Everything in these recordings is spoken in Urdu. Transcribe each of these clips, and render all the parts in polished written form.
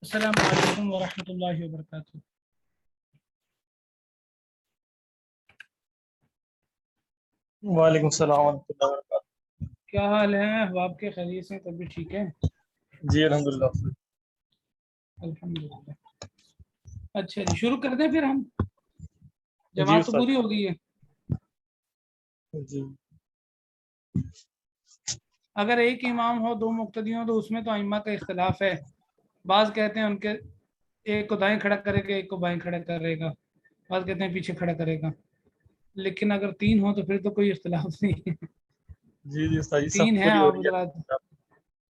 السلام علیکم ورحمۃ اللہ وبرکاتہ۔ وعلیکم السلام ورحمۃ اللہ وبرکاتہ۔ کیا حال ہے احباب کے؟ خیریت سے؟ طبیعت ٹھیک ہے؟ جی الحمدللہ۔ الحمدللہ۔ اچھا جی، شروع کر دیں پھر ہم؟ جی جماعت تو استاد پوری ہو گئی ہے۔ جی اگر ایک امام ہو دو مقتدی ہوں تو اس میں تو ائمہ کا اختلاف ہے۔ بعض کہتے ہیں ان کے ایک کو دائیں کھڑا کرے گا، ایک کو بائیں کھڑا کرے گا، بعض کہتے ہیں پیچھے کھڑا کرے گا۔ لیکن اگر تین ہو تو پھر تو کوئی اختلاف نہیں ہے۔ جی جی استاد جی، تین سب ہیں پوری ہو آپ رہی حضرات، ہے،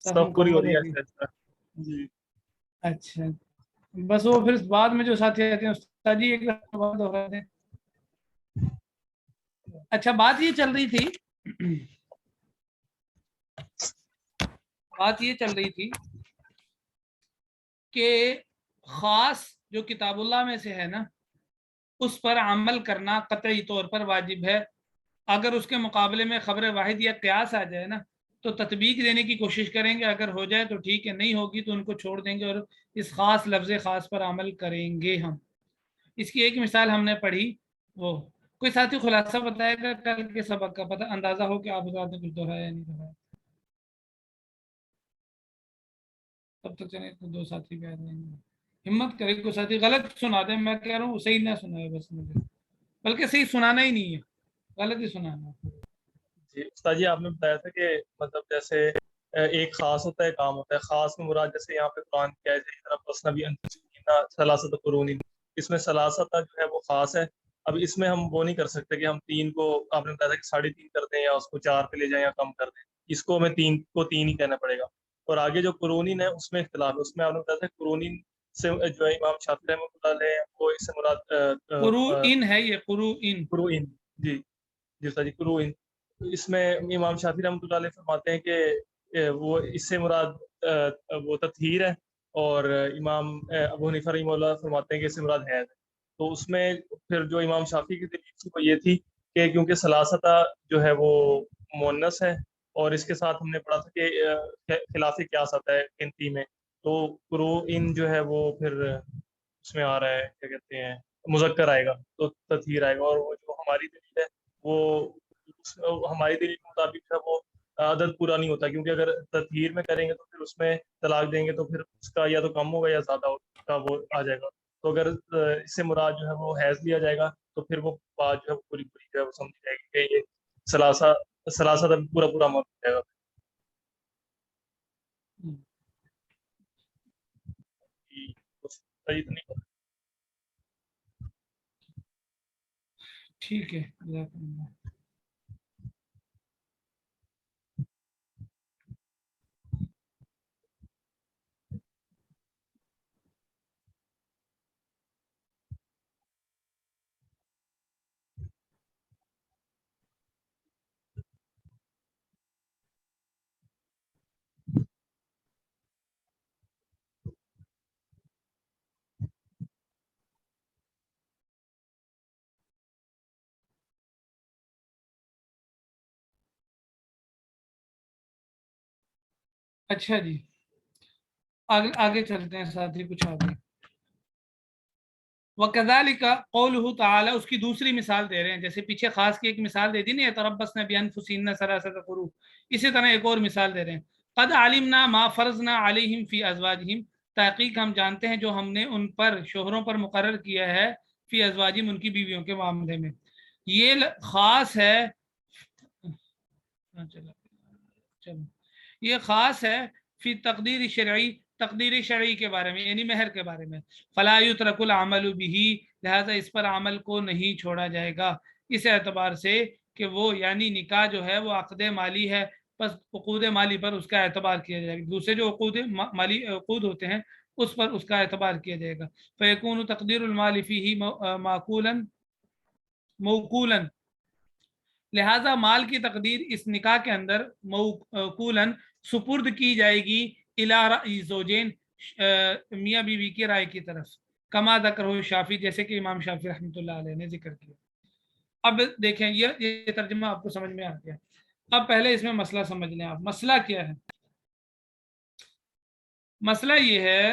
صف سب پوری ہو مکمل رہی ہے ہوگی۔ استاد۔ جی اچھا، بس وہ پھر بعد میں جو ساتھی آتے ہیں استاد جی ایک بات دوہرا دیں۔ اچھا، بات یہ چل رہی تھی کہ خاص جو کتاب اللہ میں سے ہے نا، اس پر عمل کرنا قطعی طور پر واجب ہے۔ اگر اس کے مقابلے میں خبر واحد یا قیاس آ جائے نا تو تطبیق دینے کی کوشش کریں گے، اگر ہو جائے تو ٹھیک ہے، نہیں ہوگی تو ان کو چھوڑ دیں گے اور اس خاص لفظ خاص پر عمل کریں گے ہم۔ اس کی ایک مثال ہم نے پڑھی، وہ کوئی ساتھی خلاصہ بتائے گا کل کے سبق کا، پتہ اندازہ ہو کہ آپ حضرات نے کچھ دہرایا یا نہیں دہرایا؟ تب تک چلے تو دو ساتھی بھی آ جائیں گے۔ ہمت کرے کوئی ساتھی غلط سنا دیں، میں کہہ رہا ہوں صحیح نہ سنائے بس مجھے، بلکہ صحیح سنانا ہی نہیں ہے، غلط ہی سنانا۔ جی استاد جی، آپ نے بتایا تھا کہ مطلب جیسے ایک خاص ہوتا ہے، کام ہوتا ہے۔ خاص میں مراد جیسے یہاں پہ قرآن کیا ہے ثلاثت قرون، اس میں ثلاثت جو ہے وہ خاص ہے۔ اب اس میں ہم وہ نہیں کر سکتے کہ ہم تین کو، آپ نے بتایا تھا کہ 3.5 کر دیں یا اس کو 4 پہ لے جائیں یا کم کر دیں، اس کو ہمیں 3 کو 3 ہی کہنا پڑے گا۔ اور آگے جو قرونین ہے اس میں اختلاف ہے، اس میں آپ نے بتایا تھا قرونین سے جو ہے امام شافعی رحمۃ اللہ علیہ وہ اس سے مراد قروءن ہے، یہ قروءن۔ قرؤن۔ جی جی استاد جی، قرؤن۔ اس میں امام شافعی رحمۃ اللہ علیہ فرماتے ہیں کہ وہ اس سے مراد وہ تطہیر ہے، اور امام ابو حنیفہ رحمہ اللہ فرماتے ہیں کہ اس سے مراد حیض ہے۔ تو اس میں پھر جو امام شافعی کی دلیل تھی وہ یہ تھی کہ کیونکہ ثلاثتہ جو ہے وہ مؤنث ہے، اور اس کے ساتھ ہم نے پڑھا تھا کہ خلاف قیاس آتا ہے گنتی میں، تو قرؤن جو ہے وہ پھر اس میں آ رہا ہے، کیا کہتے ہیں، مذکر آئے گا تو تطہیر آئے گا۔ اور وہ جو ہماری دلیل ہے وہ ہماری دلیل کے مطابق ہے وہ عدد پورا نہیں ہوتا، کیونکہ اگر تطہیر میں کریں گے تو پھر اس میں طلاق دیں گے تو پھر اس کا یا تو کم ہوگا یا زیادہ کا وہ آ جائے گا۔ تو اگر اس سے مراد جو ہے وہ حیض لیا جائے گا تو پھر وہ بات جو ہے وہ پوری پوری جو ہے وہ سمجھ جائے گی کہ یہ ثلاثہ پورا پورا مت ہو جائے گا۔ صحیح تو نہیں؟ ٹھیک ہے، جزاک اللہ۔ اچھا جی، آگے چلتے ہیں ساتھی، کچھ آگے۔ وَكَذَلِكَ قَوْلُهُ تعالی، اس کی دوسری مثال دے رہے ہیں، جیسے پیچھے خاص کی ایک مثال دے دی نا، يَتَرَبَّصْنَ بِأَنفُسِهِنَّ ثَلَاثَةَ قُرُوء، اسی طرح ایک اور مثال دے رہے ہیں، قَدْ عَلِمْنَا مَا فَرَضْنَا عَلَيْهِمْ فِي أَزْوَاجِهِمْ، تحقیق ہم جانتے ہیں جو ہم نے ان پر، شوہروں پر مقرر کیا ہے، فی ازواجہم، ان کی بیویوں کے معاملے میں۔ یہ خاص ہے، چلو یہ خاص ہے فی تقدیر شرعی، تقدیر شرعی کے بارے میں، یعنی مہر کے بارے میں۔ فلا یترک العمل بہ، لہذا اس پر عمل کو نہیں چھوڑا جائے گا، اس اعتبار سے کہ وہ یعنی نکاح جو ہے وہ عقد مالی ہے، بس عقود مالی پر اس کا اعتبار کیا جائے گا، دوسرے جو عقود مالی عقود ہوتے ہیں اس پر اس کا اعتبار کیا جائے گا۔ فیکون تقدیر المال فیہ معقولا موقولا، لہذا مال کی تقدیر اس نکاح کے اندر موقولاً سپرد کی جائے گی الی رأی زوجین، میاں بیوی کی رائے کی طرف، کما ذکرہ شافعی، جیسے کہ امام شافعی رحمۃ اللہ علیہ نے ذکر کیا۔ اب دیکھیں یہ ترجمہ آپ کو سمجھ میں آ گیا، اب پہلے اس میں مسئلہ سمجھ لیں آپ۔ مسئلہ کیا ہے؟ مسئلہ یہ ہے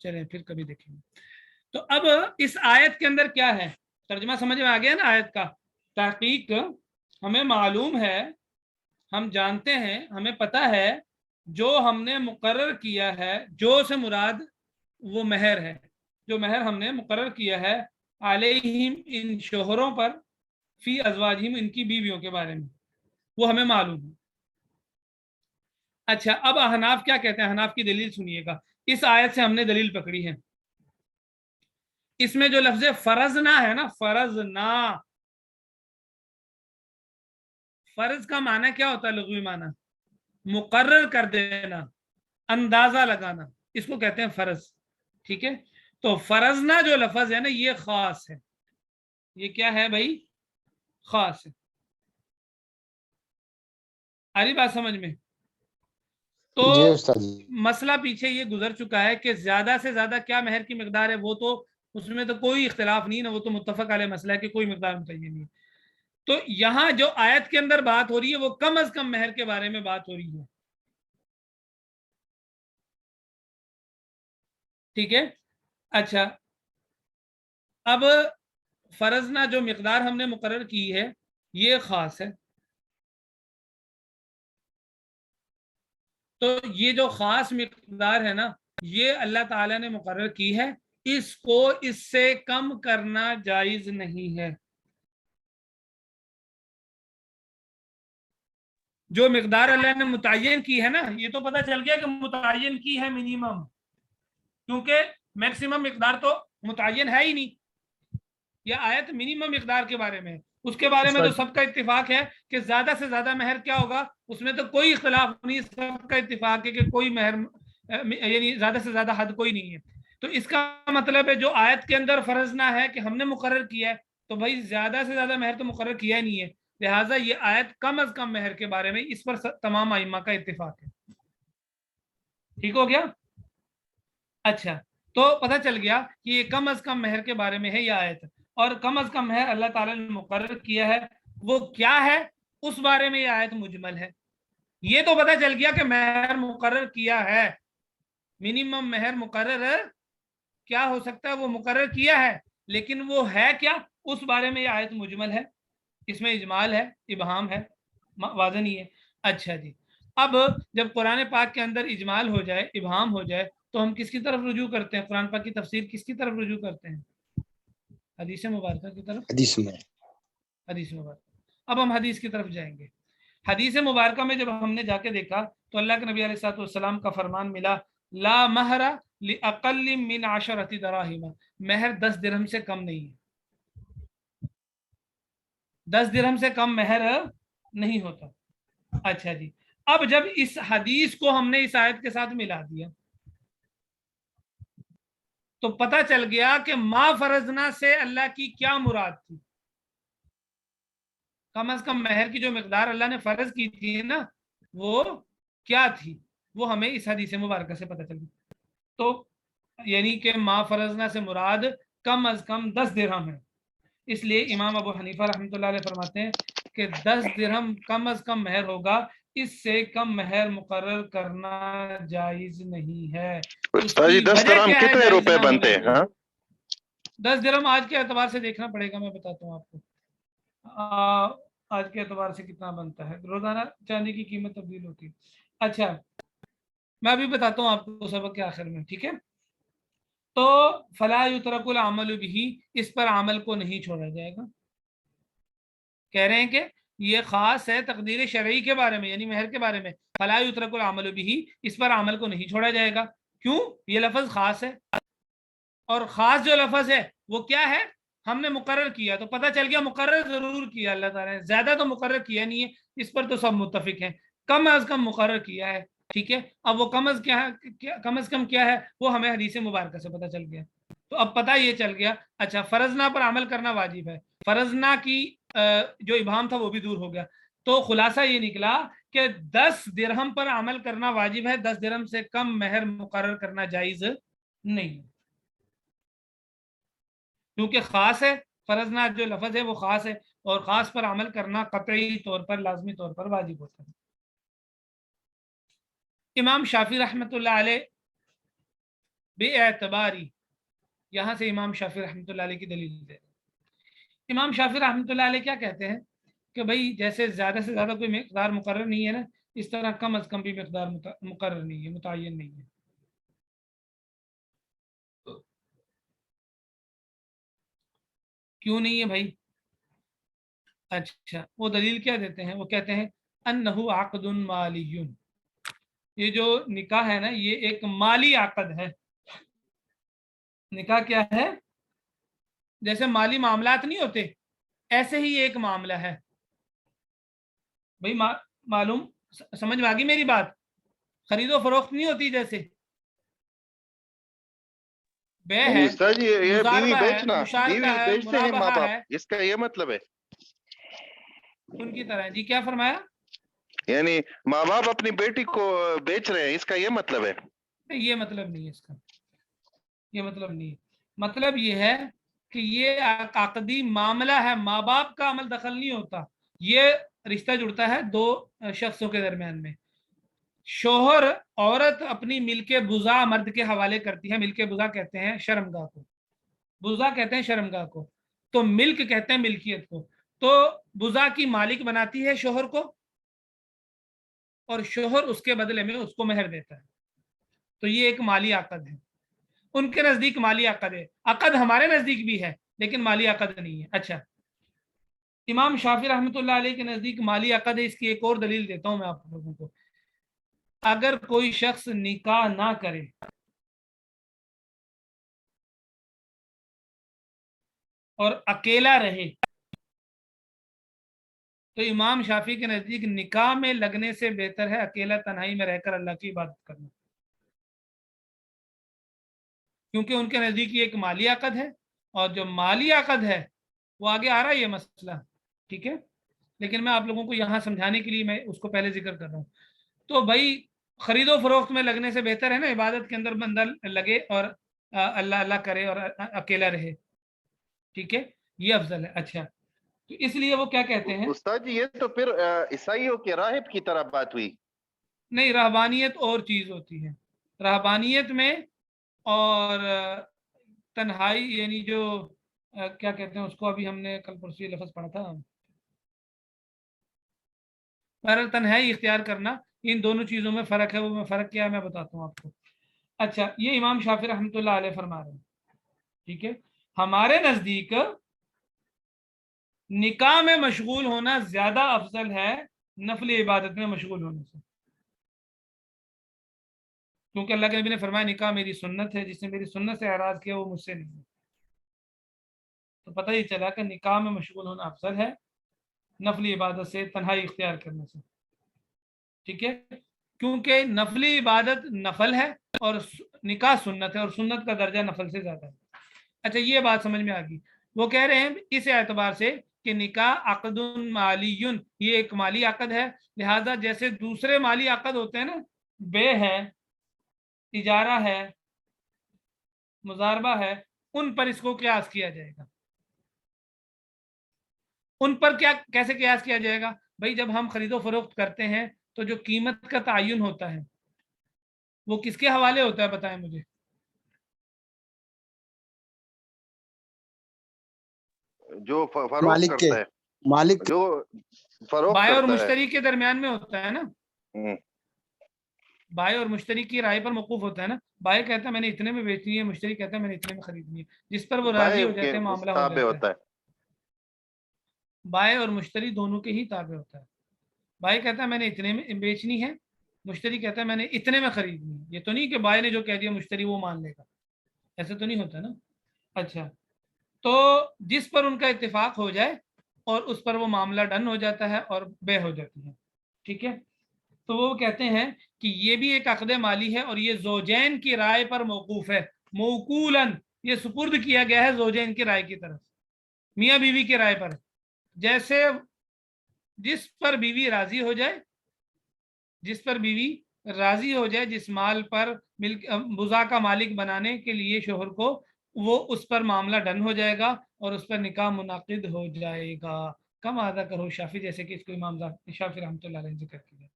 چلیں پھر کبھی دیکھیں گے. تو اب اس آیت کے اندر کیا ہے, ترجمہ سمجھ میں آ گیا نا آیت کا. تحقیق ہمیں معلوم ہے, ہم جانتے ہیں, ہمیں پتہ ہے جو ہم نے مقرر کیا ہے, جو سے مراد وہ مہر ہے, جو مہر ہم نے مقرر کیا ہے علیہم ان شوہروں پر, فی ازواجہم ان کی بیویوں کے بارے میں, وہ ہمیں معلوم ہے. اچھا اب احناف کیا کہتے ہیں, احناف کی دلیل سنیے گا. اس آیت سے ہم نے دلیل پکڑی ہے. اس میں جو لفظ فرضنا ہے نا, فرضنا, فرض کا معنی کیا ہوتا ہے لغوی معنی؟ مقرر کر دینا, اندازہ لگانا, اس کو کہتے ہیں فرض. ٹھیک ہے, تو فرضنا جو لفظ ہے نا یہ خاص ہے. یہ کیا ہے بھائی؟ خاص ہے. آ رہی بات سمجھ میں؟ تو جی استاد جی. مسئلہ پیچھے یہ گزر چکا ہے کہ زیادہ سے زیادہ کیا مہر کی مقدار ہے, وہ تو اس میں تو کوئی اختلاف نہیں نا, وہ تو متفق علیہ مسئلہ ہے کہ کوئی مقدار متعین نہیں ہے. تو یہاں جو آیت کے اندر بات ہو رہی ہے وہ کم از کم مہر کے بارے میں بات ہو رہی ہے. ٹھیک ہے. اچھا اب فرضنا جو مقدار ہم نے مقرر کی ہے یہ خاص ہے. تو یہ جو خاص مقدار ہے نا یہ اللہ تعالی نے مقرر کی ہے, اس کو اس سے کم کرنا جائز نہیں ہے. جو مقدار اللہ نے متعین کی ہے نا, یہ تو پتہ چل گیا کہ متعین کی ہے منیمم, کیونکہ میکسیمم مقدار تو متعین ہے ہی نہیں. یہ آیت منیمم مقدار کے بارے میں, اس کے بارے میں تو سب کا اتفاق ہے کہ زیادہ سے زیادہ مہر کیا ہوگا, اس میں تو کوئی اختلاف نہیں, سب کا اتفاق ہے کہ کوئی مہر یعنی زیادہ سے زیادہ حد کوئی نہیں ہے. تو اس کا مطلب ہے جو آیت کے اندر فرض نہ ہے کہ ہم نے مقرر کیا ہے, تو بھائی زیادہ سے زیادہ مہر تو مقرر کیا ہی نہیں ہے, لہٰذا یہ آیت کم از کم مہر کے بارے میں, اس پر تمام ائمہ کا اتفاق ہے. ٹھیک ہو گیا؟ اچھا تو پتہ چل گیا کہ یہ کم از کم مہر کے بارے میں ہے یہ آیت, اور کم از کم مہر اللہ تعالی نے مقرر کیا ہے وہ کیا ہے, اس بارے میں یہ آیت مجمل ہے. یہ تو پتہ چل گیا کہ مہر مقرر کیا ہے, منیمم مہر مقرر کیا ہو سکتا ہے, وہ مقرر کیا ہے, لیکن وہ ہے کیا, اس بارے میں یہ آیت مجمل ہے. اس میں اجمال ہے, ابہام ہے, واضح نہیں ہے. اچھا جی, اب جب قرآن پاک کے اندر اجمال ہو جائے, ابہام ہو جائے, تو ہم کس کی طرف رجوع کرتے ہیں؟ قرآن پاک کی تفسیر کس کی طرف رجوع کرتے ہیں؟ حدیث مبارکہ کی طرف. حدیث میں حدیث مبارکہ. اب ہم حدیث کی طرف جائیں گے. حدیث مبارکہ میں جب ہم نے جا کے دیکھا تو اللہ کے نبی علیہ الصلوۃ والسلام کا فرمان ملا, لا مہر لأقل من 10 دراہم, مہر 10 درہم سے کم نہیں ہے, 10 درہم سے کم مہر نہیں ہوتا. اچھا جی, اب جب اس حدیث کو ہم نے اس آیت کے ساتھ ملا دیا تو پتہ چل گیا کہ ما فرضنا سے اللہ کی کیا مراد تھی. کم از کم مہر کی جو مقدار اللہ نے فرض کی تھی نا وہ کیا تھی, وہ ہمیں اس حدیث مبارکہ سے پتہ چل گیا. تو یعنی کہ ما فرضنا سے مراد کم از کم 10 درہم ہے. اس لیے امام ابو حنیفہ رحمۃ اللہ علیہ فرماتے ہیں کہ 10 درہم کم از کم مہر ہوگا, اس سے کم مہر مقرر کرنا جائز نہیں ہے. استاد جی 10 درہم کتنے روپے بنتے ہیں؟ 10 درہم آج کے اعتبار سے دیکھنا پڑے گا, میں بتاتا ہوں آپ کو آج کے اعتبار سے کتنا بنتا ہے. روزانہ چاندی کی قیمت تبدیل ہوتی ہے. اچھا میں ابھی بتاتا ہوں آپ کو سبق کے آخر میں, ٹھیک ہے. تو فلا یترک العمل به, اس پر عمل کو نہیں چھوڑا جائے گا. کہہ رہے ہیں کہ یہ خاص ہے تقدیر شرعی کے بارے میں, یعنی مہر کے بارے میں. فلا یترک العمل به, اس پر عمل کو نہیں چھوڑا جائے گا. کیوں؟ یہ لفظ خاص ہے, اور خاص جو لفظ ہے وہ کیا ہے, ہم نے مقرر کیا. تو پتہ چل گیا مقرر ضرور کیا اللہ تعالیٰ نے, زیادہ تو مقرر کیا نہیں ہے, اس پر تو سب متفق ہیں. کم از کم مقرر کیا ہے, ٹھیک ہے. اب وہ کم از کم کیا ہے وہ ہمیں حدیث مبارکہ سے پتہ چل گیا. تو اب پتہ یہ چل گیا, اچھا فرضنا پر عمل کرنا واجب ہے, فرضنا کی جو ابہام تھا وہ بھی دور ہو گیا. تو خلاصہ یہ نکلا کہ 10 درہم پر عمل کرنا واجب ہے, 10 درہم سے کم مہر مقرر کرنا جائز نہیں, کیونکہ خاص ہے. فرضنا جو لفظ ہے وہ خاص ہے, اور خاص پر عمل کرنا قطعی طور پر لازمی طور پر واجب ہوتا ہے۔ امام شافعی رحمۃ اللہ علیہ بے اعتباری، یہاں سے امام شافعی رحمۃ اللہ علیہ کی دلیل دے۔ امام شافعی رحمۃ اللہ علیہ کیا کہتے ہیں کہ بھائی جیسے زیادہ سے زیادہ کوئی مقدار مقرر نہیں ہے نا، اس طرح کم از کم بھی مقدار مقرر نہیں ہے، متعین نہیں ہے۔ کیوں نہیں ہے بھائی؟ اچھا، وہ دلیل کیا دیتے ہیں؟ وہ کہتے ہیں انہو عقد مالی، یہ جو نکاح ہے نا یہ ایک مالی عقد ہے۔ نکاح کیا ہے؟ جیسے مالی معاملات نہیں ہوتے ایسے ہی ایک معاملہ ہے بھائی، معلوم سمجھ میں آگی میری بات؟ خرید و فروخت نہیں ہوتی، جیسے بے ہے، استاد جی یہ بیوی مضاربہ ہے، بیچنا، مشارکہ بیوی ہے، بیچتے ہیں ماں مرابحہ باپ، ہے، اس کا یہ مطلب ہے؟ ان کی طرح۔ جی کیا فرمایا؟ یعنی ماں باپ اپنی بیٹی کو بیچ رہے ہیں، اس کا یہ مطلب ہے؟ یہ مطلب نہیں ہے اس کا، یہ مطلب نہیں ہے۔ مطلب یہ ہے کہ یہ عقدی معاملہ ہے، ماں باپ کا عمل دخل نہیں ہوتا، یہ رشتہ جڑتا ہے دو شخصوں کے درمیان میں۔ شوہر عورت اپنی ملک بزا مرد کے حوالے کرتی ہے، ملک بزا کہتے ہیں شرمگاہ کو، بزا کہتے ہیں شرمگاہ کو، تو ملک کہتے ہیں ملکیت کو۔ تو بزا کی مالک بناتی ہے شوہر کو، اور شوہر اس کے بدلے میں اس کو مہر دیتا ہے، تو یہ ایک مالی عقد ہے۔ ان کے نزدیک مالی عقد ہے، عقد ہمارے نزدیک بھی ہے لیکن مالی عقد نہیں ہے۔ اچھا، امام شافعی رحمۃ اللہ علیہ کے نزدیک مالی عقد ہے۔ اس کی ایک اور دلیل دیتا ہوں میں آپ لوگوں کو۔ اگر کوئی شخص نکاح نہ کرے اور اکیلا رہے تو امام شافعی کے نزدیک نکاح میں لگنے سے بہتر ہے اکیلا تنہائی میں رہ کر اللہ کی عبادت کرنا، کیونکہ ان کے نزدیک یہ ایک مالی عقد ہے، اور جو مالی عقد ہے وہ آگے آ رہا ہے یہ مسئلہ، ٹھیک ہے، لیکن میں آپ لوگوں کو یہاں سمجھانے کے لیے میں اس کو پہلے ذکر کر رہا ہوں۔ تو بھائی خرید و فروخت میں لگنے سے بہتر ہے نا عبادت کے اندر بندہ لگے اور اللہ اللہ کرے اور اکیلا رہے، ٹھیک ہے، یہ افضل ہے۔ اچھا، تو اس لیے وہ کیا کہتے ہیں؟ استاد جی یہ تو پھر عیسائیوں کے راہب کی طرح بات ہوئی۔ نہیں، رہبانیت اور چیز ہوتی ہے۔ رہبانیت میں اور تنہائی، یعنی جو کیا کہتے ہیں اس کو، ابھی ہم نے کل پرسوں یہ لفظ پڑھا تھا، بہرحال تنہائی اختیار کرنا، ان دونوں چیزوں میں فرق ہے۔ وہ میں فرق کیا ہے میں بتاتا ہوں آپ کو۔ اچھا، یہ امام شافعی رحمۃ اللہ علیہ فرما رہے ہیں، ٹھیک ہے۔ ہمارے نزدیک نکاح میں مشغول ہونا زیادہ افضل ہے نفل عبادت میں مشغول ہونے سے، کیونکہ اللہ کے نبی نے فرمایا نکاح میری سنت ہے، جس نے میری سنت سے اعراض کیا وہ مجھ سے نہیں ہے۔ تو پتہ ہی چلا کہ نکاح میں مشغول ہونا افضل ہے نفلی عبادت سے، تنہائی اختیار کرنے سے، ٹھیک ہے، کیونکہ نفلی عبادت نفل ہے اور نکاح سنت ہے، اور سنت کا درجہ نفل سے زیادہ ہے۔ اچھا، یہ بات سمجھ میں آ گئی۔ وہ کہہ رہے ہیں اس اعتبار سے کہ نکاح عقد مالی، یہ ایک مالی عقد ہے، لہذا جیسے دوسرے مالی عقد ہوتے ہیں نا، بے ہے، اجارہ ہے، مضاربہ ہے، ان پر اس کو قیاس کیا جائے گا۔ ان پر کیسے قیاس کیا جائے گا؟ بھائی جب ہم خرید و فروخت کرتے ہیں تو جو قیمت کا تعین ہوتا ہے وہ کس کے حوالے ہوتا ہے بتائیں مجھے؟ جو فروخت کرتا ہے، مالک جو فروخت بائع اور کرتا ہے، مشتری کے درمیان میں ہوتا ہے نا، بائع اور مشتری کی رائے پر موقوف ہوتا ہے نا۔ بائع کہتا ہے میں نے اتنے میں بیچنی ہے، مشتری کہتا ہے میں نے اتنے میں خریدنی ہے، جس پر وہ راضی ہو جاتے ہیں معاملہ ہو تابع جاتا ہوتا ہے۔ بائع اور مشتری دونوں کے ہی تابع ہوتا ہے۔ بائع کہتا ہے میں نے اتنے میں بیچنی ہے، مشتری کہتا ہے میں نے اتنے میں خریدنی ہے۔ یہ تو نہیں کہ بائع نے جو کہہ دیا مشتری وہ مان لے گا، ایسے تو نہیں ہوتا نا۔ اچھا، تو جس پر ان کا اتفاق ہو جائے اور اس پر وہ معاملہ ڈن ہو جاتا ہے اور بے ہو جاتی ہے، ٹھیک ہے، تو وہ کہتے ہیں کہ یہ بھی ایک عقد مالی ہے اور یہ زوجین کی رائے پر موقوف ہے، موقولاً، یہ سپرد کیا گیا ہے زوجین کی رائے کی طرف، میاں بیوی کی رائے پر۔ جیسے جس پر بیوی راضی ہو جائے، جس پر بیوی راضی ہو جائے، جس مال پر بزا کا مالک بنانے کے لیے شوہر کو، وہ اس پر معاملہ ڈن ہو جائے گا اور اس پر نکاح منعقد ہو جائے گا۔ کم ادا کرو شافی، جیسے کہ اس کو امام شافی رحمۃ اللہ علیہ ذکر کیا.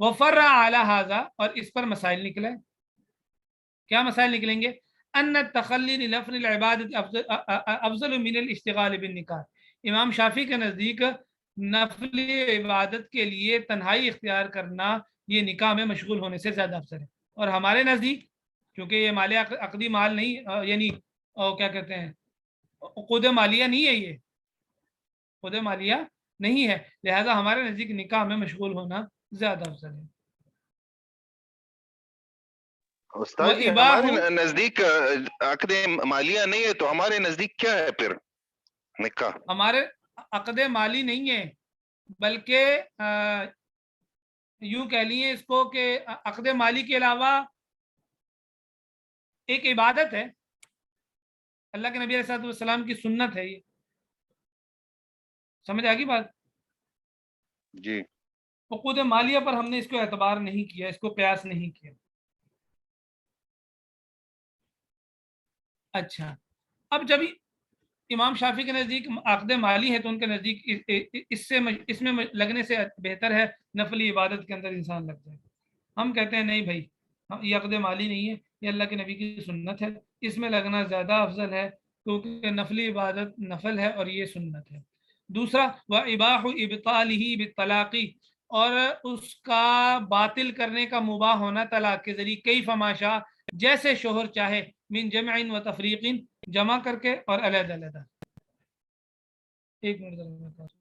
وفرع علی ھذا، اور اس پر مسائل نکلے. کیا مسائل نکلیں گے؟ ان التخلی لنفل العبادت افضل من الاشتغال بالنکاح. امام شافی کے نزدیک نفل عبادت کے لیے تنہائی اختیار کرنا یہ نکاح میں مشغول ہونے سے زیادہ افضل ہے. اور ہمارے نزدیک کیونکہ یہ مال عقدی مال نہیں، یعنی کیا کہتے ہیں، عقود مالیہ نہیں ہے، یہ عقود مالیہ نہیں ہے، لہذا ہمارے نزدیک نکاح میں مشغول ہونا زیادہ افضل ہے. استاد جی ہمارے نزدیک عقد مالیہ نہیں ہے تو ہمارے نزدیک کیا ہے پھر نکاح؟ ہمارے عقد مالی نہیں ہے، بلکہ یوں کہہ لیے اس کو کہ عقد مالی کے علاوہ ایک عبادت ہے، اللہ کے نبی علیہ الصلوۃ والسلام کی سنت ہے. یہ سمجھ آ گئی بات؟ جی. عقود مالیہ پر ہم نے اس کو اعتبار نہیں کیا، اس کو قیاس نہیں کیا. اچھا، اب جب امام شافی کے نزدیک عقد مالی ہے تو ان کے نزدیک اس میں لگنے سے بہتر ہے نفلی عبادت کے اندر انسان لگ جائے. ہم کہتے ہیں نہیں بھائی، یہ عقد مالی نہیں ہے، یہ اللہ کے نبی کی سنت ہے، اس میں لگنا زیادہ افضل ہے کیونکہ نفلی عبادت نفل ہے اور یہ سنت ہے. دوسرا وَإِبَاحُ إِبْطَالِهِ بِالطَّلَاقِ، اور اس کا باطل کرنے کا مباح ہونا طلاق کے ذریعے، کیف ما شاء، جیسے شوہر چاہے، من جمع و تفریق، جمع کر کے اور علیحدہ علیحدہ. ایک منٹ.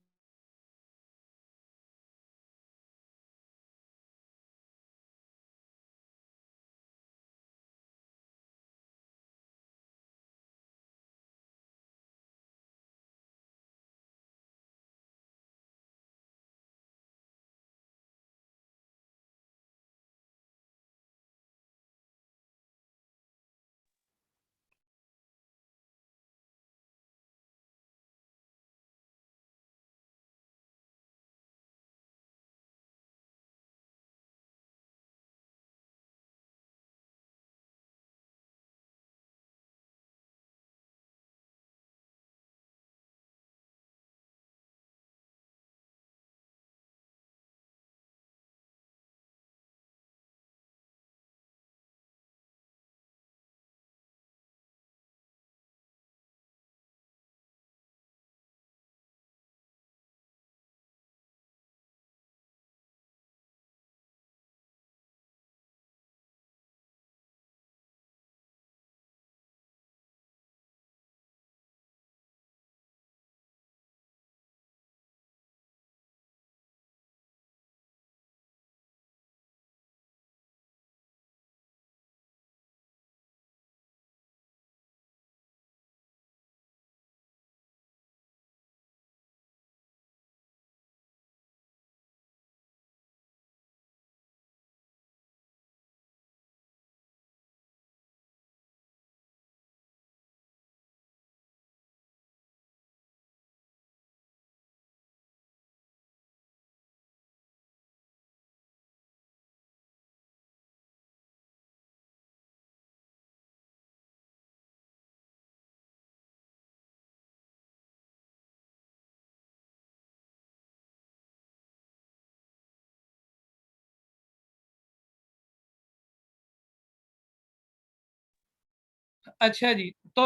اچھا جی، تو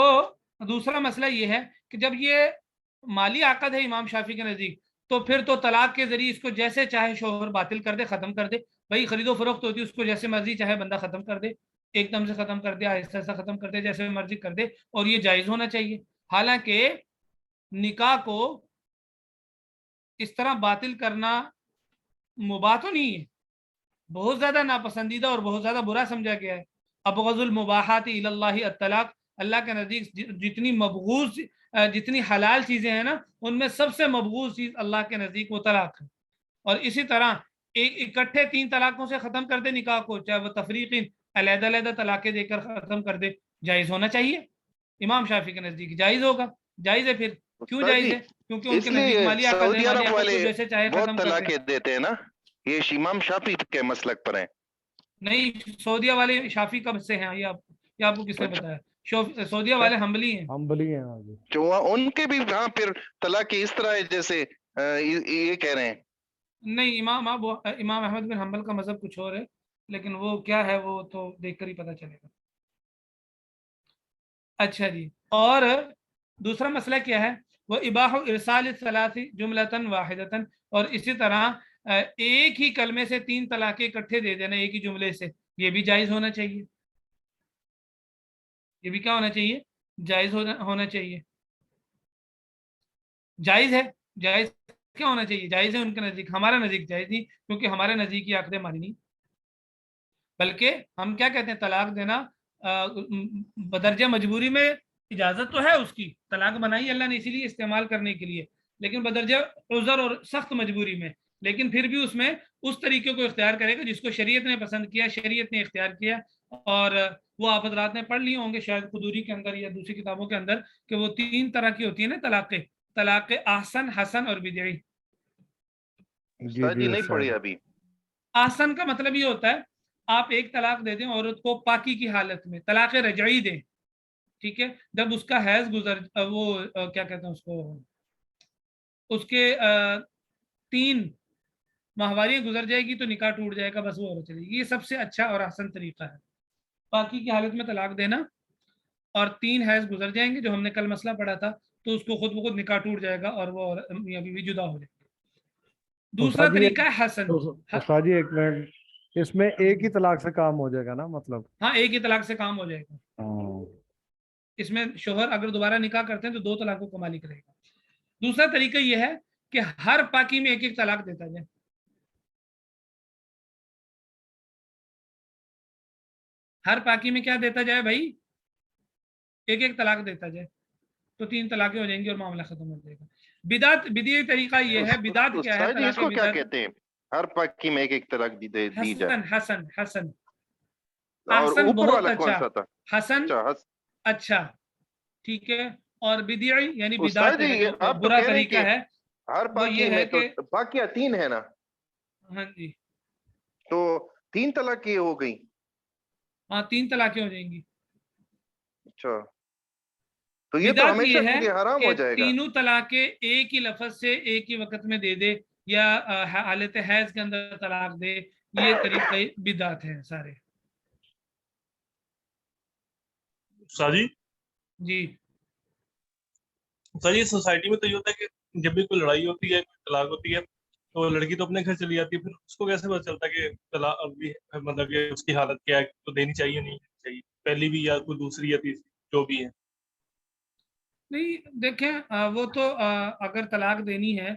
دوسرا مسئلہ یہ ہے کہ جب یہ مالی عقد ہے امام شافی کے نزدیک، تو پھر تو طلاق کے ذریعے اس کو جیسے چاہے شوہر باطل کر دے، ختم کر دے. بھائی خرید و فروخت ہوتی ہے، اس کو جیسے مرضی چاہے بندہ ختم کر دے، ایک دم سے ختم کر دے، آہستہ آہستہ ختم کر دے، جیسے مرضی کر دے، اور یہ جائز ہونا چاہیے. حالانکہ نکاح کو اس طرح باطل کرنا مباح تو نہیں ہے، بہت زیادہ ناپسندیدہ اور بہت زیادہ برا سمجھا گیا ہے. ابغض المباحات الی اللہ الطلاق، اللہ کے نزدیک جتنی مبغوض جتنی حلال چیزیں ہیں نا، ان میں سب سے مبغوض چیز اللہ کے نزدیک وہ طلاق ہے. اور اسی طرح اکٹھے 3 طلاقوں سے ختم کر دے نکاح کو، چاہے وہ تفریق علیحدہ علیحدہ طلاقیں دے کر ختم کر دے، جائز ہونا چاہیے. امام شافی کے نزدیک جائز ہوگا. جائز ہے، پھر کیوں جائز ہے؟ کیونکہ ان اس کے نزدیک لیے مالی عقد ہے، سعودی مالی عرب عقد کو والے جیسے چاہے بہت ختم کر دے. طلاقیں دیتے ہیں نا، یہ امام شافی کے مسلک پر ہیں. نہیں، سعودیہ والے شافی کب سے ہیں؟ یہ آپ کو کس نے اچھا. بتایا؟ سعودیہ والے ہمبلی ہیں. جو ان کے بھی وہاں پھر طلاق اس طرح ہے جیسے یہ کہہ رہے ہیں. نہیں، امام احمد بن حنبل کا مذہب کچھ اور ہے، لیکن وہ کیا ہے وہ تو دیکھ کر ہی پتہ چلے گا. اچھا جی، اور دوسرا مسئلہ کیا ہے؟ وہ اباح ارسال الثلاث جملۃ واحدۃ، اور اسی طرح ایک ہی کلمے سے 3 طلاقیں اکٹھے دے دینا ایک ہی جملے سے، یہ بھی جائز ہونا چاہیے. یہ بھی کیا ہونا چاہیے؟ جائز ہونا چاہیے. جائز ہے. جائز کیا ہونا چاہیے؟ جائز ہے ان کے نزدیک، ہمارا نزدیک جائز نہیں، کیونکہ ہمارے نزدیک یہ عقد مانی نہیں. بلکہ ہم کیا کہتے ہیں؟ طلاق دینا بدرجہ مجبوری میں اجازت تو ہے اس کی، طلاق بنائی اللہ نے اسی لیے استعمال کرنے کے لیے، لیکن بدرجہ عذر اور سخت مجبوری میں. لیکن پھر بھی اس میں اس طریقے کو اختیار کرے گا جس کو شریعت نے پسند کیا، شریعت نے اختیار کیا. اور وہ آپ حضرات نے پڑھ لیے ہوں گے شاید قدوری کے اندر یا دوسری کتابوں کے اندر کہ وہ 3 طرح کی ہوتی ہیں نا طلاقیں، طلاق احسن، حسن اور بدعی. استاد جی نہیں پڑھی ابھی. احسن کا مطلب یہ ہوتا ہے آپ ایک طلاق دے دیں عورت کو پاکی کی حالت میں، طلاق رجعی دیں، ٹھیک ہے، جب اس کا حیض گزر وہ کیا کہتے ہیں اس کو، اس کے 3 ماہواریاں گزر جائے گی تو نکاح ٹوٹ جائے گا، بس وہ عورت چلے گی. یہ سب سے اچھا اور احسن طریقہ ہے پاکی کی حالت میں طلاق دینا، اور 3 حیض گزر جائیں گے جو ہم نے کل مسئلہ پڑھا تھا تو اس کو خود بخود نکاح ٹوٹ جائے گا اور وہ میاں بیوی جدا ہو جائے گی. دوسرا طریقہ ہے حسن. استاد جی ایک منٹ، اس میں ایک ہی طلاق سے کام ہو جائے گا نا؟ مطلب ہاں ایک ہی طلاق سے کام ہو جائے گا. اس میں شوہر اگر دوبارہ نکاح کرتے ہیں تو 2 طلاقوں کو مالک رہے گا. دوسرا طریقہ یہ ہے کہ ہر پاکی میں ایک ایک طلاق دیتا جائے. ہر پاکی میں کیا دیتا جائے بھائی؟ ایک ایک طلاق دیتا جائے تو 3 طلاقیں ہو جائیں گی اور معاملہ ختم ہو جائے گا. بدعت، بدعی طریقہ یہ ہے. بدعت کیا ہے؟ استاد جی اس کو کیا کہتے ہیں؟ ہر پاکی میں ایک ایک طلاق دی جائے. حسن حسن اور احسن اوپر بہت والا کون اچھا، سا تھا؟ حسن اچھا، ٹھیک ہے. اور بدعی یعنی استاد بدعت جی آپ برا کہہ رہے ہیں طریقہ کہ ہے. ہر پاکی میں تو پاکیاں 3 ہے نا؟ ہاں جی، تو 3 طلاقیں ہو گئی. ہاں 3 طلاقیں ہو جائیں گی. اچھا، تو یہ تو ہمیشہ کے لیے حرام ہو جائے گا. 3 طلاقیں ایک ہی لفظ سے ایک ہی وقت میں دے دے یا حالت حیض کے اندر طلاق دے، یہ طریقے بدعت ہیں سارے. ساجی جی سر سوسائٹی میں تو یہ ہوتا ہے کہ جب بھی کوئی لڑائی ہوتی ہے، کوئی طلاق ہوتی ہے تو لڑکی تو اپنے گھر چلی جاتی ہے، پھر اس کو کیسے پتا چلتا ہے کہ طلاق ابھی مطلب کہ اس کی حالت کیا ہے، تو دینی چاہیے نہیں چاہیے، پہلی بھی یا کوئی دوسری یا تیسری جو بھی ہے؟ نہیں دیکھیں وہ تو اگر طلاق دینی ہے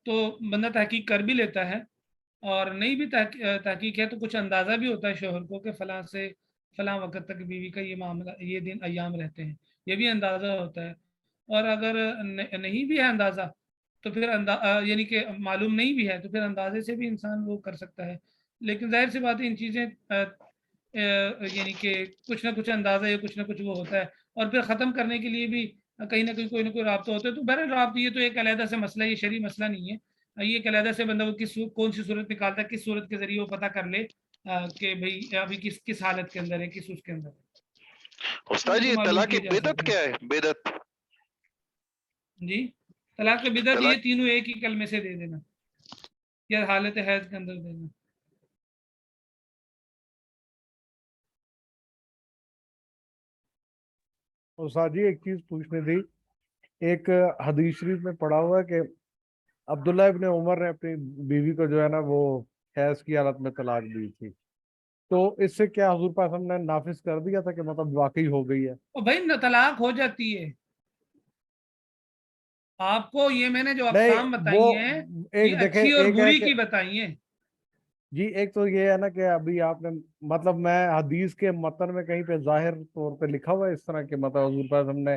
تو بندہ تحقیق کر بھی لیتا ہے، اور نہیں بھی تحقیق ہے تو کچھ اندازہ بھی ہوتا ہے شوہر کو کہ فلاں سے فلاں وقت تک بیوی کا یہ معاملہ، یہ دن ایام رہتے ہیں، یہ بھی اندازہ ہوتا ہے. اور اگر نہیں بھی ہے اندازہ تو پھر یعنی کہ معلوم نہیں بھی ہے تو پھر اندازے سے بھی انسان وہ کر سکتا ہے. لیکن ظاہر سی بات ہے ان چیزیں یعنی کہ کچھ نہ کچھ اندازہ یا کچھ نہ کچھ وہ ہوتا ہے، اور پھر ختم کرنے کے لیے بھی کہیں نہ کہیں کوئی نہ کوئی رابطہ ہوتا ہے. تو بہرحال رابطہ یہ تو ایک علیحدہ سے مسئلہ، یہ شرعی مسئلہ نہیں ہے. یہ ایک علیحدہ سے بندہ وہ کون سی صورت نکالتا ہے، کس صورت کے ذریعے وہ پتہ کر لے کہ بھئی ابھی کس حالت کے اندر ہے، کس اس کے اندر ہے. استاد جی طلاق بدعت کیا ہے؟ بدعت جی طلاق بدعت یہ تینوں ایک ہی کلمے سے دے دینا یا حالت حیض کے اندر دینا. استاد جی ایک چیز پوچھنی تھی، ایک حدیث شریف میں پڑھا ہوا ہے کہ عبداللہ ابن عمر نے اپنی بیوی کو جو ہے نا وہ حیض کی حالت میں طلاق دی تھی، تو اس سے کیا حضور پاک نے نافذ کر دیا تھا کہ مطلب واقعی ہو گئی ہے؟ بھائی طلاق ہو جاتی ہے. آپ کو یہ میں نے جو اقسام بتائی ہیں یہ اچھی اور بری کی بتائی ہیں. جی ایک تو یہ ہے نا کہ ابھی آپ نے مطلب میں حدیث کے متن میں کہیں پہ ظاہر طور پہ لکھا ہوا ہے اس طرح کہ مطلب حضور پاک ہم نے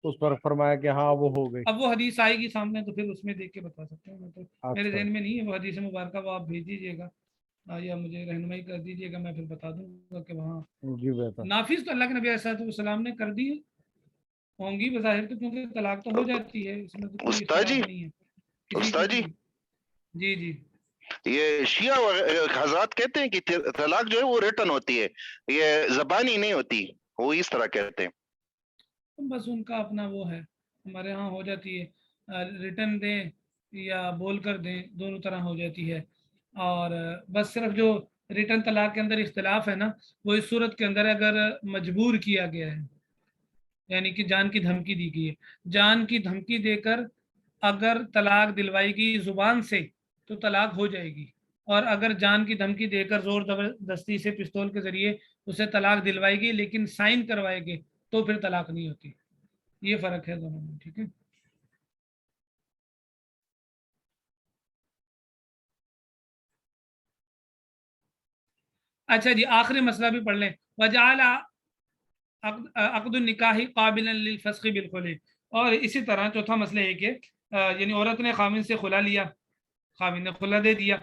اس پر فرمایا کہ ہاں وہ ہو گئی. اب وہ حدیث آئے گی سامنے تو پھر اس میں دیکھ کے بتا سکتے ہیں. مطلب میرے ذہن میں نہیں ہے وہ حدیث مبارکہ، وہ آپ بھیج دیجیے گا یا مجھے رہنمائی کر دیجیے گا، میں پھر بتا دوں گا کہ وہاں جی بہتر. نافذ تو اللہ کے نبی علیہ السلام نے کر دی ہوں گی بظاہر تو، کیونکہ طلاق تو ہو جاتی ہے، اس میں تو کوئی اختلاف نہیں ہے. استاد جی جی جی یہ شیعہ حضرات کہتے ہیں کہ طلاق جو ہے وہ ریٹن ہوتی ہے، یہ زبانی نہیں ہوتی، وہ اس طرح کہتے ہیں. بس ان کا اپنا وہ ہے. ہمارے ہاں ہو جاتی ہے ریٹن دیں یا بول کر دیں, دونوں طرح ہو جاتی ہے. اور بس صرف جو ریٹن طلاق کے اندر اختلاف ہے نا, وہ اس صورت کے اندر اگر مجبور کیا گیا ہے, یعنی کہ جان کی دھمکی دی گئی ہے, جان کی دھمکی دے کر اگر طلاق دلوائی گئی زبان سے تو طلاق ہو جائے گی, اور اگر جان کی دھمکی دے کر زور زبردستی سے پستول کے ذریعے اسے طلاق دلوائی گئی لیکن سائن کروائے گے تو پھر طلاق نہیں ہوتی. یہ فرق ہے دونوں میں. ٹھیک ہے. اچھا جی, آخری مسئلہ بھی پڑھ لیں. وجعل عقد النکاح قابلا للفسخ بالخلع. اور اسی طرح چوتھا مسئلہ ہے کہ یعنی عورت نے خاوند سے خلا لیا, خاوند نے خلا دے دیا,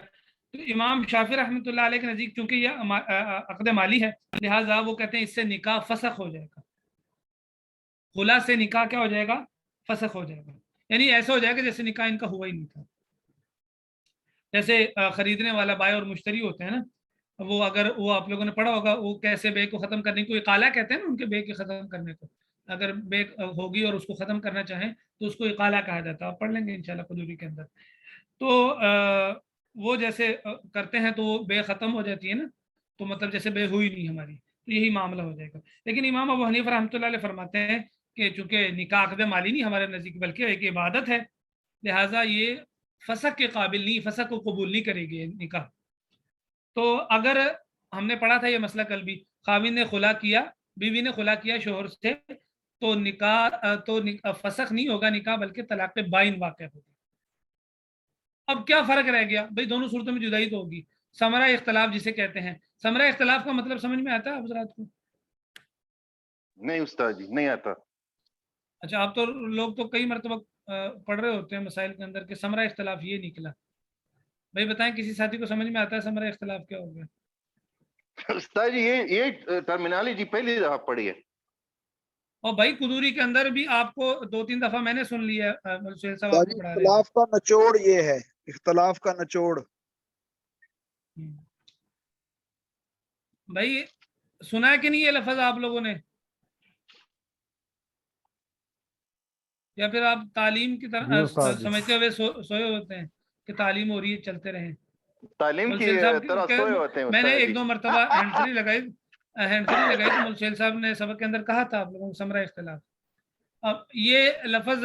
تو امام شافعی رحمۃ اللہ علیہ کے نزدیک چونکہ یہ عقد مالی ہے لہٰذا وہ کہتے ہیں اس سے نکاح فسخ ہو جائے گا. خلا سے نکاح کیا ہو جائے گا؟ فسخ ہو جائے گا. یعنی ایسا ہو جائے گا جیسے نکاح ان کا ہوا ہی نہیں تھا. جیسے خریدنے والا بائے اور مشتری ہوتے ہیں نا, وہ اگر وہ آپ لوگوں نے پڑھا ہوگا وہ کیسے بے کو ختم کرنے کو اقالہ کہتے ہیں نا, ان کے بے کے ختم کرنے کو. اگر بے ہوگی اور اس کو ختم کرنا چاہیں تو اس کو اقالہ کہا جاتا ہے. آپ پڑھ لیں گے انشاءاللہ قدوری کے اندر. تو وہ جیسے کرتے ہیں تو وہ بے ختم ہو جاتی ہے نا, تو مطلب جیسے بے ہوئی نہیں ہماری, تو یہی معاملہ ہو جائے گا. لیکن امام ابو حنیفہ رحمۃ اللہ علیہ فرماتے ہیں کہ چونکہ نکاح عقد مالی نہیں ہمارے نزدیک بلکہ ایک عبادت ہے, لہٰذا یہ فسخ کے قابل نہیں, فسخ کو قبول نہیں کرے گی نکاح. تو اگر ہم نے پڑھا تھا یہ مسئلہ کل بھی, خاوند نے خلا کیا, بیوی نے خلا کیا شوہر سے, تو نکاح تو فسخ نہیں ہوگا نکاح بلکہ طلاق بائن واقع ہوگی. اب کیا فرق رہ گیا بھئی, دونوں صورتوں میں جدائی تو ہوگی. ثمرہ اختلاف جسے کہتے ہیں, ثمرہ اختلاف کا مطلب سمجھ میں آتا ہے حضرات کو؟ نہیں استاد جی نہیں آتا. اچھا, آپ تو لوگ تو کئی مرتبہ پڑھ رہے ہوتے ہیں مسائل کے اندر کہ ثمرہ اختلاف یہ نکلا. بھائی بتائیں کسی ساتھی کو سمجھ میں آتا ہے ثمرہ اختلاف کیا ہو گیا؟ استاد جی یہ ٹرمینالوجی پہلی دفعہ پڑھی ہے. اور بھائی قدوری کے اندر بھی آپ کو 2-3 دفعہ میں نے سن لیا, سہیل صاحب آپ کو پڑھا رہے اختلاف کا نچوڑ یہ ہے, اختلاف کا نچوڑ. بھائی سنا ہے کہ نہیں یہ لفظ آپ لوگوں نے, یا پھر آپ تعلیم کی طرح سمجھتے ہوئے سوئے ہوتے ہیں کہ تعلیم ہو رہی ہے چلتے رہیں؟ تعلیم کی طرح سوئے ہوتے ہیں. میں نے 1-2 مرتبہ ہینڈ فری لگائی تو ملک صاحب نے سبق کے اندر کہا تھا آپ لوگوں کو ثمرہ اختلاف. اب یہ لفظ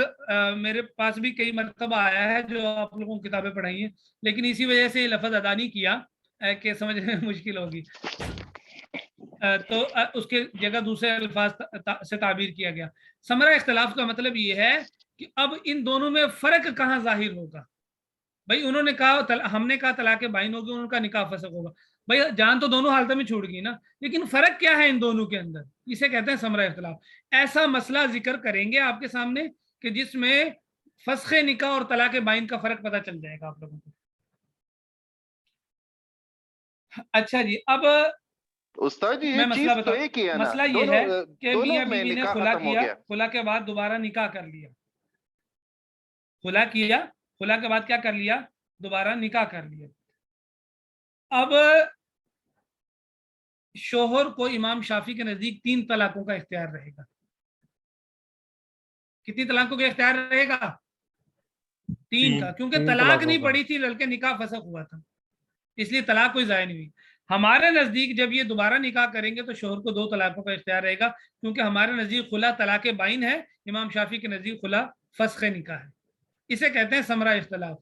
میرے پاس بھی کئی مرتبہ آیا ہے جو آپ لوگوں کو کتابیں پڑھائی ہیں, لیکن اسی وجہ سے یہ لفظ ادا نہیں کیا کہ سمجھنے میں مشکل ہوگی, تو اس کے جگہ دوسرے الفاظ سے تعبیر کیا گیا. ثمرہ اختلاف کا مطلب یہ ہے کہ اب ان دونوں میں فرق کہاں ظاہر ہوگا. بھائی انہوں نے کہا, ہم نے کہا طلاق بائن ہوگی, انہوں نے کہا نکاح فسخ ہوگا. بھائی جان تو دونوں حالتوں میں چھوٹ گئی نا, لیکن فرق کیا ہے ان دونوں کے اندر, اسے کہتے ہیں ثمرہ اختلاف. ایسا مسئلہ ذکر کریں گے آپ کے سامنے کہ جس میں فسخ نکاح اور طلاق بائن کا فرق پتہ چل جائے گا آپ لوگوں کو. اچھا جی, اب استاد جی میں یہ مسئلہ چیز تو بتاؤں. ایک ہی ہے نا, مسئلہ یہ ہے کہ دونوں میاں میں بیوی نے نکاح خلا ختم ہو کیا, گیا. خلا کے بعد دوبارہ نکاح کر لیا. خلا کیا, خلا کے بعد کیا کر لیا؟ دوبارہ نکاح کر لیا. اب شوہر کو امام شافعی کے نزدیک 3 طلاقوں کا اختیار رہے گا. کتنی طلاقوں کا اختیار رہے گا؟ 3 کا, کیونکہ طلاق نہیں پڑی تھی بلکہ نکاح فسخ ہوا تھا, اس لیے طلاق کوئی ضائع نہیں ہوئی. ہمارے نزدیک جب یہ دوبارہ نکاح کریں گے تو شوہر کو 2 طلاقوں کا اختیار رہے گا, کیونکہ ہمارے نزدیک خلا طلاق بائن ہے, امام شافعی کے نزدیک خلا فسخ نکاح ہے. اسے کہتے ہیں ثمرہ اختلاف.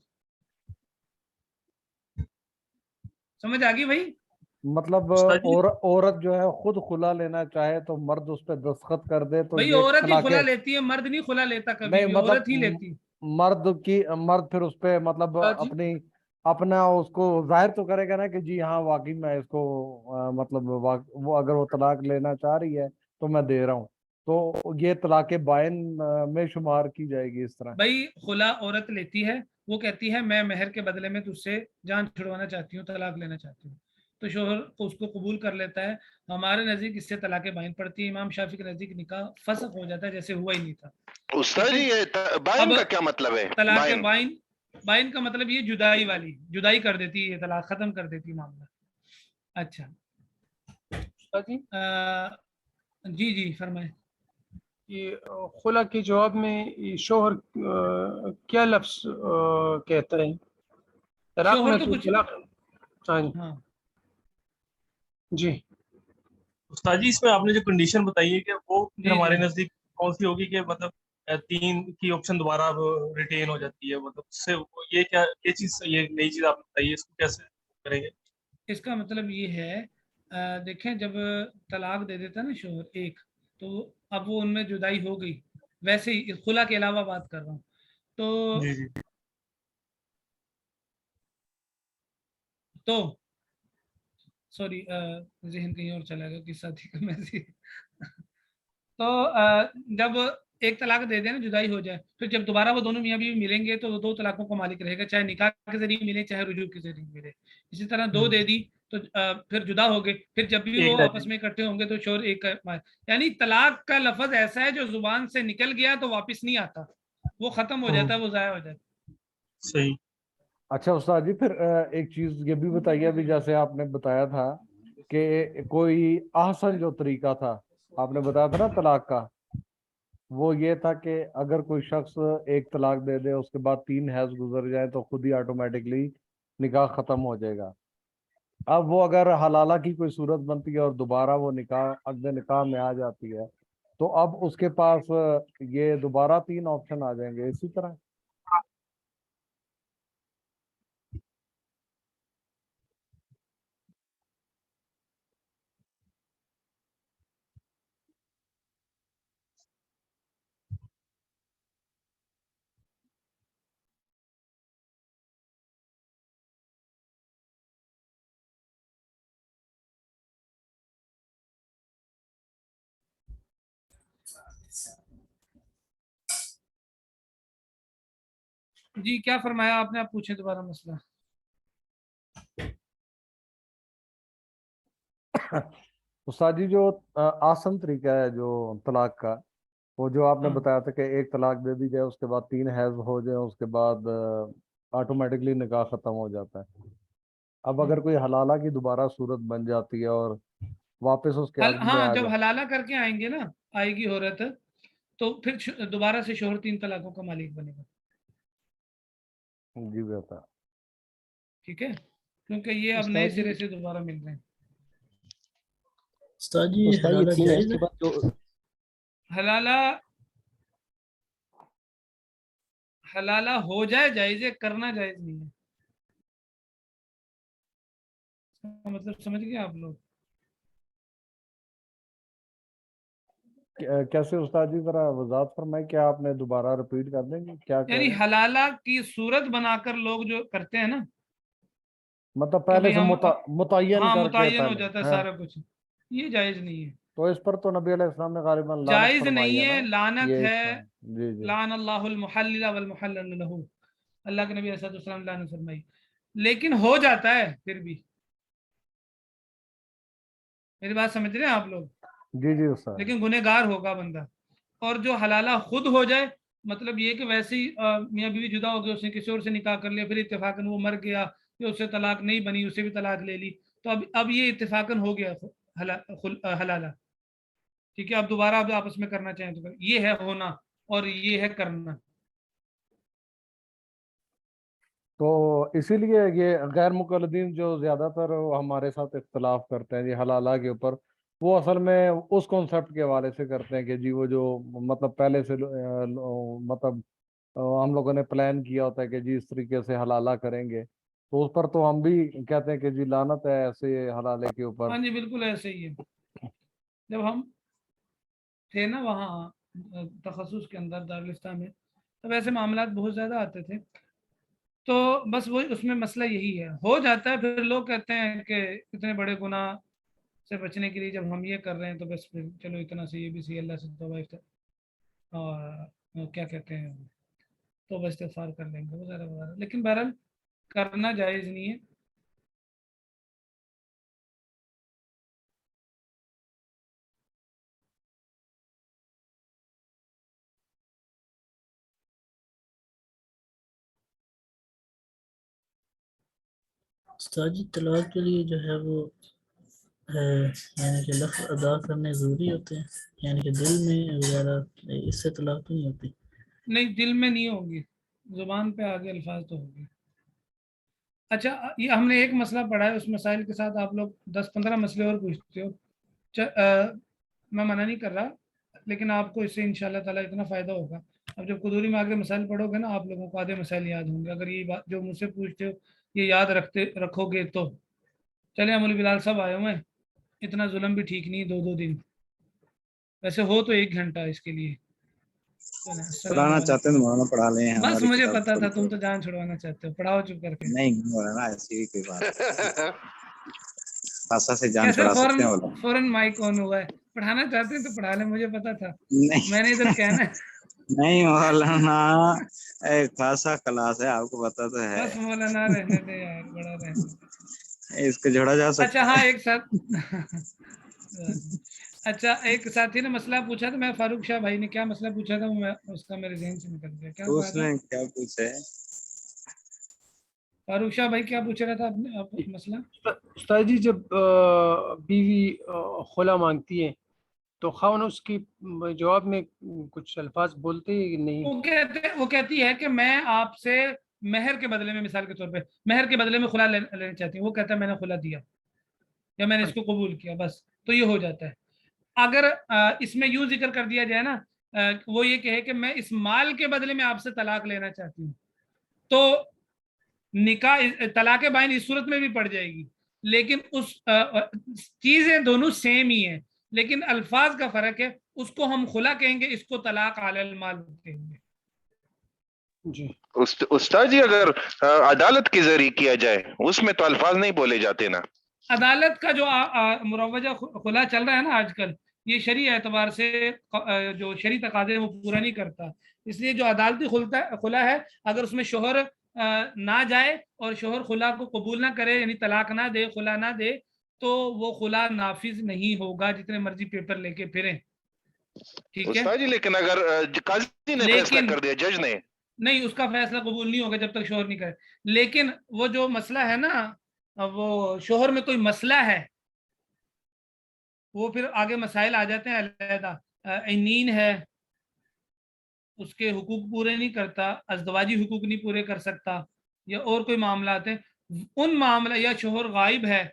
سمجھ آ گئی بھائی؟ مطلب عورت جو ہے خود خلا لینا چاہے تو مرد اس پہ دستخط کر دے تو بھائی عورت ہی خلا لیتی ہے, مرد نہیں خلا لیتا کبھی بھی, عورت ہی لیتی. مرد پھر اس پہ مطلب اپنا اس کو ظاہر تو کرے گا نا کہ جی ہاں واقعی میں اس کو مطلب وہ اگر وہ طلاق لینا چاہ رہی ہے تو میں دے رہا ہوں, تو یہ طلاق بائن میں شمار کی جائے گی اس طرح. بھائی خلا عورت لیتی ہے, وہ کہتی ہے میں مہر کے بدلے میں تجھ سے جان چھڑوانا چاہتی ہوں, طلاق لینا چاہتی ہوں, تو شوہر اس کو قبول کر لیتا ہے. ہمارے نزدیک اس سے طلاق بائن پڑتی ہے, امام شافعی کے نزدیک نکاح فسخ ہو جاتا ہے جیسے ہوا ہی نہیں تھا. استاد جی بائن کا کیا مطلب ہے؟ طلاق بائن کا مطلب یہ جدائی والی, جدائی کر دیتی ہے, طلاق ختم کر دیتی ہے معاملہ. اچھا جی جی فرمائیں. یہ خلا کے جواب میں یہ شوہر کیا لفظ کہتا ہے؟ طلاق شوہر میں تو تو کچھ طلاق. ہاں ہاں جی. استاد جی اس میں آپ نے جو کنڈیشن بتائی ہے کہ وہ پھر جی ہمارے جی نزدیک کون سی ہوگی کہ مطلب 3 کی آپشن دوبارہ ریٹین ہو جاتی ہے، مطلب اس سے یہ کیا یہ چیز یہ نئی چیز آپ بتائیے اس کو کیسے کریں گے؟ اس کا مطلب یہ ہے دیکھیں جب طلاق دے دیتا نا شوہر ایک، تو اب وہ ان میں جدائی ہو گئی، ویسے ہی خلا کے علاوہ بات کر رہا ہوں، جی جی تو سوری ذہن کہیں اور چلا گیا کس ساتھی کا میں تو جب ایک طلاق دے دیں نا جدائی ہو جائے، پھر جب دوبارہ وہ دونوں میاں بیوی ملیں گے تو وہ 2 طلاقوں کا مالک رہے گا، چاہے نکاح کے ذریعے ملے چاہے رجوع کے ذریعے ملے. اسی طرح 2 دے دی تو پھر جدا ہو گئے، پھر جب بھی وہ ایک آپس میں اکٹھے ہوں گے تو شوہر ایک کا، یعنی طلاق کا لفظ ایسا ہے جو زبان سے نکل گیا تو واپس نہیں آتا، وہ ختم ہو جاتا ہے، وہ ضائع ہو جاتا ہے. صحیح. اچھا استاد جی پھر ایک چیز یہ بھی بتائیے، ابھی جیسے آپ نے بتایا تھا کہ کوئی احسن جو طریقہ تھا آپ نے بتایا تھا نا طلاق کا، وہ یہ تھا کہ اگر کوئی شخص ایک طلاق دے دے اس کے بعد 3 حیض گزر جائے تو خود ہی آٹومیٹکلی نکاح ختم ہو جائے گا. اب وہ اگر حلالہ کی کوئی صورت بنتی ہے اور دوبارہ وہ نکاح عقد نکاح میں آ جاتی ہے تو اب اس کے پاس یہ دوبارہ 3 آپشن آ جائیں گے اسی طرح؟ جی کیا فرمایا آپ نے، آپ پوچھیں دوبارہ مسئلہ. استاد جی جو آسن طریقہ ہے جو طلاق کا، وہ جو آپ نے ہاں بتایا تھا کہ ایک طلاق دے دی جائے اس کے بعد 3 حیض ہو جائے اس کے بعد آٹومیٹکلی نکاح ختم ہو جاتا ہے. اب اگر کوئی حلالہ کی دوبارہ صورت بن جاتی ہے اور واپس اس کے عقد میں ہاں آ جب جائے. حلالہ کر کے آئیں گے نا، آئے گی عورت تو پھر دوبارہ سے شوہر 3 طلاقوں کا مالک بنے گا. جی بہتر. ٹھیک ہے، کیونکہ یہ اب نئے استاد جی سرے سے دوبارہ مل رہے ہیں. استاد جی استاد یہ حلالہ 3 جائز حیض ہے؟ کے بعد جو حلالہ ہو جائے جائز ہے، کرنا جائز نہیں ہے. مطلب سمجھ گئے آپ لوگ؟ کیسے استاد جی ذرا وضاحت فرمائیں، کیا آپ نے دوبارہ رپیٹ کر دیں گے کیا کہہ یعنی رہے ہیں؟ حلالہ کی صورت بنا کر لوگ جو کرتے ہیں نا مطلب کہ پہلے بھئی سے ہم متعین ہاں کر کے متعین ہو پہلے جاتا ہے ہاں، سارا کچھ، یہ جائز نہیں ہے. تو اس پر تو نبی علیہ السلام نے غالباً لعنت جائز فرمائی نہیں ہے نا ہے، لعنت یہ اس ہے. کا. جی جی لعن اللہ المحلل والمحلل له، اللہ کے نبی صلی اللہ علیہ وسلم لعنت فرمائی. لیکن ہو جاتا ہے پھر بھی، میری بات سمجھ رہے ہیں آپ لوگ؟ جی جی استاد. لیکن گنہگار ہوگا بندہ. اور جو حلالہ خود ہو جائے، مطلب یہ کہ ویسے ہی میاں بیوی جدا ہو گئے، اس نے کسی اور سے نکاح کر لیا، پھر اتفاقاً وہ مر گیا یا اس سے طلاق نہیں بنی، اسے بھی طلاق لے لی، تو اب یہ اتفاقاً ہو گیا حلالہ. ٹھیک ہے، اب دوبارہ اب آپس میں کرنا چاہیں تو یہ ہے ہونا اور یہ ہے کرنا. تو اسی لیے یہ غیر مقلدین جو زیادہ تر وہ ہمارے ساتھ اختلاف کرتے ہیں جی حلالہ کے اوپر، وہ اصل میں اس کانسیپٹ کے حوالے سے کرتے ہیں کہ جی وہ جو مطلب پہلے سے مطلب ہم لوگوں نے پلان کیا ہوتا ہے کہ جی اس طریقے سے حلالہ کریں گے، تو اس پر تو ہم بھی کہتے ہیں کہ جی لعنت ہے ایسے حلالے کے اوپر. ہاں جی بالکل ایسے ہی ہے. جب ہم تھے نا وہاں تخصص کے اندر دارالفتہ میں، تب ایسے معاملات بہت زیادہ آتے تھے. تو بس وہی اس میں مسئلہ یہی ہے، ہو جاتا ہے. پھر لوگ کہتے ہیں کہ اتنے بڑے گناہ سے بچنے کے لیے جب ہم یہ کر رہے ہیں تو بس پھر چلو اتنا سے یہ بھی صحیح، اللہ سے توبہ اور کیا کہتے ہیں توبہ استغفار کر لیں گے وغیرہ وغیرہ. لیکن بہرحال کرنا جائز نہیں ہے. استاد جی طلاق کے لیے جو ہے وہ یعنی کہ لفظ ادا کرنے ضروری ہوتے ہیں، یعنی کہ دل میں وغیرہ اس سے طلاق تو نہیں ہوتی؟ نہیں، دل میں نہیں ہوگی، زبان پہ آگے الفاظ تو ہوگی. اچھا، یہ ہم نے ایک مسئلہ پڑھا ہے، اس مسائل کے ساتھ آپ لوگ 10-15 مسئلے اور پوچھتے ہو. میں منع نہیں کر رہا، لیکن آپ کو اس سے انشاءاللہ تعالیٰ اتنا فائدہ ہوگا. اب جب قدوری میں آگے مسائل پڑھو گے نا، آپ لوگوں کو آدھے مسائل یاد ہوں گے، اگر یہ بات جو مجھ سے پوچھتے ہو یہ یاد رکھو گے تو. چلیں مولوی بلال صاحب آئے ہوئے ہیں، اتنا ظلم بھی ٹھیک نہیں، 2 دن ویسے ہو تو 1 گھنٹہ اس کے لیے. پڑھانا چاہتے ہیں تو مولانا پڑھا لیں. بس ہماری مجھے کتاب پتا تھا تھوڑی تم تو جان چھڑوانا چاہتے ہو، پڑھاؤ چپ کر کے. نہیں مولانا، ایسی بھی کوئی بات خاصا سے جان کیسے چھڑا سکتے ہیں مولانا. فوراً مائک آن ہوا ہے. پڑھانا چاہتے ہیں تو پڑھا لیں، مجھے پتا تھا، نہیں میں نے ادھر کہنا ہے. نہیں مولانا، ایک خاصا کلاس ہے، آپ کو پتا تو ہے. بس مولانا رہنے دے یار، بڑا رہنے دے. اس کو جوڑا جا سکتا اچھا ہاں، ایک ساتھ اچھا ایک ساتھی نے مسئلہ پوچھا تھا، میں فاروق شاہ بھائی نے کیا مسئلہ پوچھا تھا، وہ اس کا میرے ذہن سے نکل گیا. کیا تو کہا اس تھا نے کیا پوچھا ہے؟ فاروق شاہ بھائی کیا پوچھ رہا تھا آپ مسئلہ؟ استاد جی، جب بیوی خلا مانگتی ہے تو خاون اس کی جواب میں کچھ الفاظ بولتے ہیں کہ نہیں؟ وہ کہتی ہے کہ میں آپ سے مہر کے بدلے میں، مثال کے طور پہ مہر کے بدلے میں خلا لینا چاہتی ہوں. وہ کہتا ہے میں نے خلا دیا یا میں نے اس کو قبول کیا، بس تو یہ ہو جاتا ہے. اگر اس میں یوں ذکر کر دیا جائے نا، وہ یہ کہے کہ میں اس مال کے بدلے میں آپ سے طلاق لینا چاہتی ہوں، تو نکاح طلاق بائن اس صورت میں بھی پڑ جائے گی، لیکن اس چیزیں دونوں سیم ہی ہیں، لیکن الفاظ کا فرق ہے. اس کو ہم خلا کہیں گے، اس کو طلاق علی المال کہیں گے. جی استاد جی، اگر عدالت کے ذریعے کیا جائے اس میں تو الفاظ نہیں بولے جاتے نا. عدالت کا جو مروجہ خلا چل رہا ہے نا آج کل، یہ شرعی اعتبار سے جو شرعی تقاضے وہ پورا نہیں کرتا. اس لیے جو عدالتی خلا ہے، اگر اس میں شوہر نہ جائے اور شوہر خلا کو قبول نہ کرے، یعنی طلاق نہ دے، خلا نہ دے، تو وہ خلا نافذ نہیں ہوگا، جتنے مرضی پیپر لے کے پھریں. ٹھیک ہے، استاد جی لیکن اگر قاضی نے فیصلہ کر دیا، جج نے، نہیں، اس کا فیصلہ قبول نہیں ہوگا جب تک شوہر نہیں کرے. لیکن وہ جو مسئلہ ہے نا، وہ شوہر میں کوئی مسئلہ ہے، وہ پھر آگے مسائل آ جاتے ہیں علیحدہ. عنین ہے، اس کے حقوق پورے نہیں کرتا، ازدواجی حقوق نہیں پورے کر سکتا، یا اور کوئی معاملات ہیں، ان معاملہ، یا شوہر غائب ہے،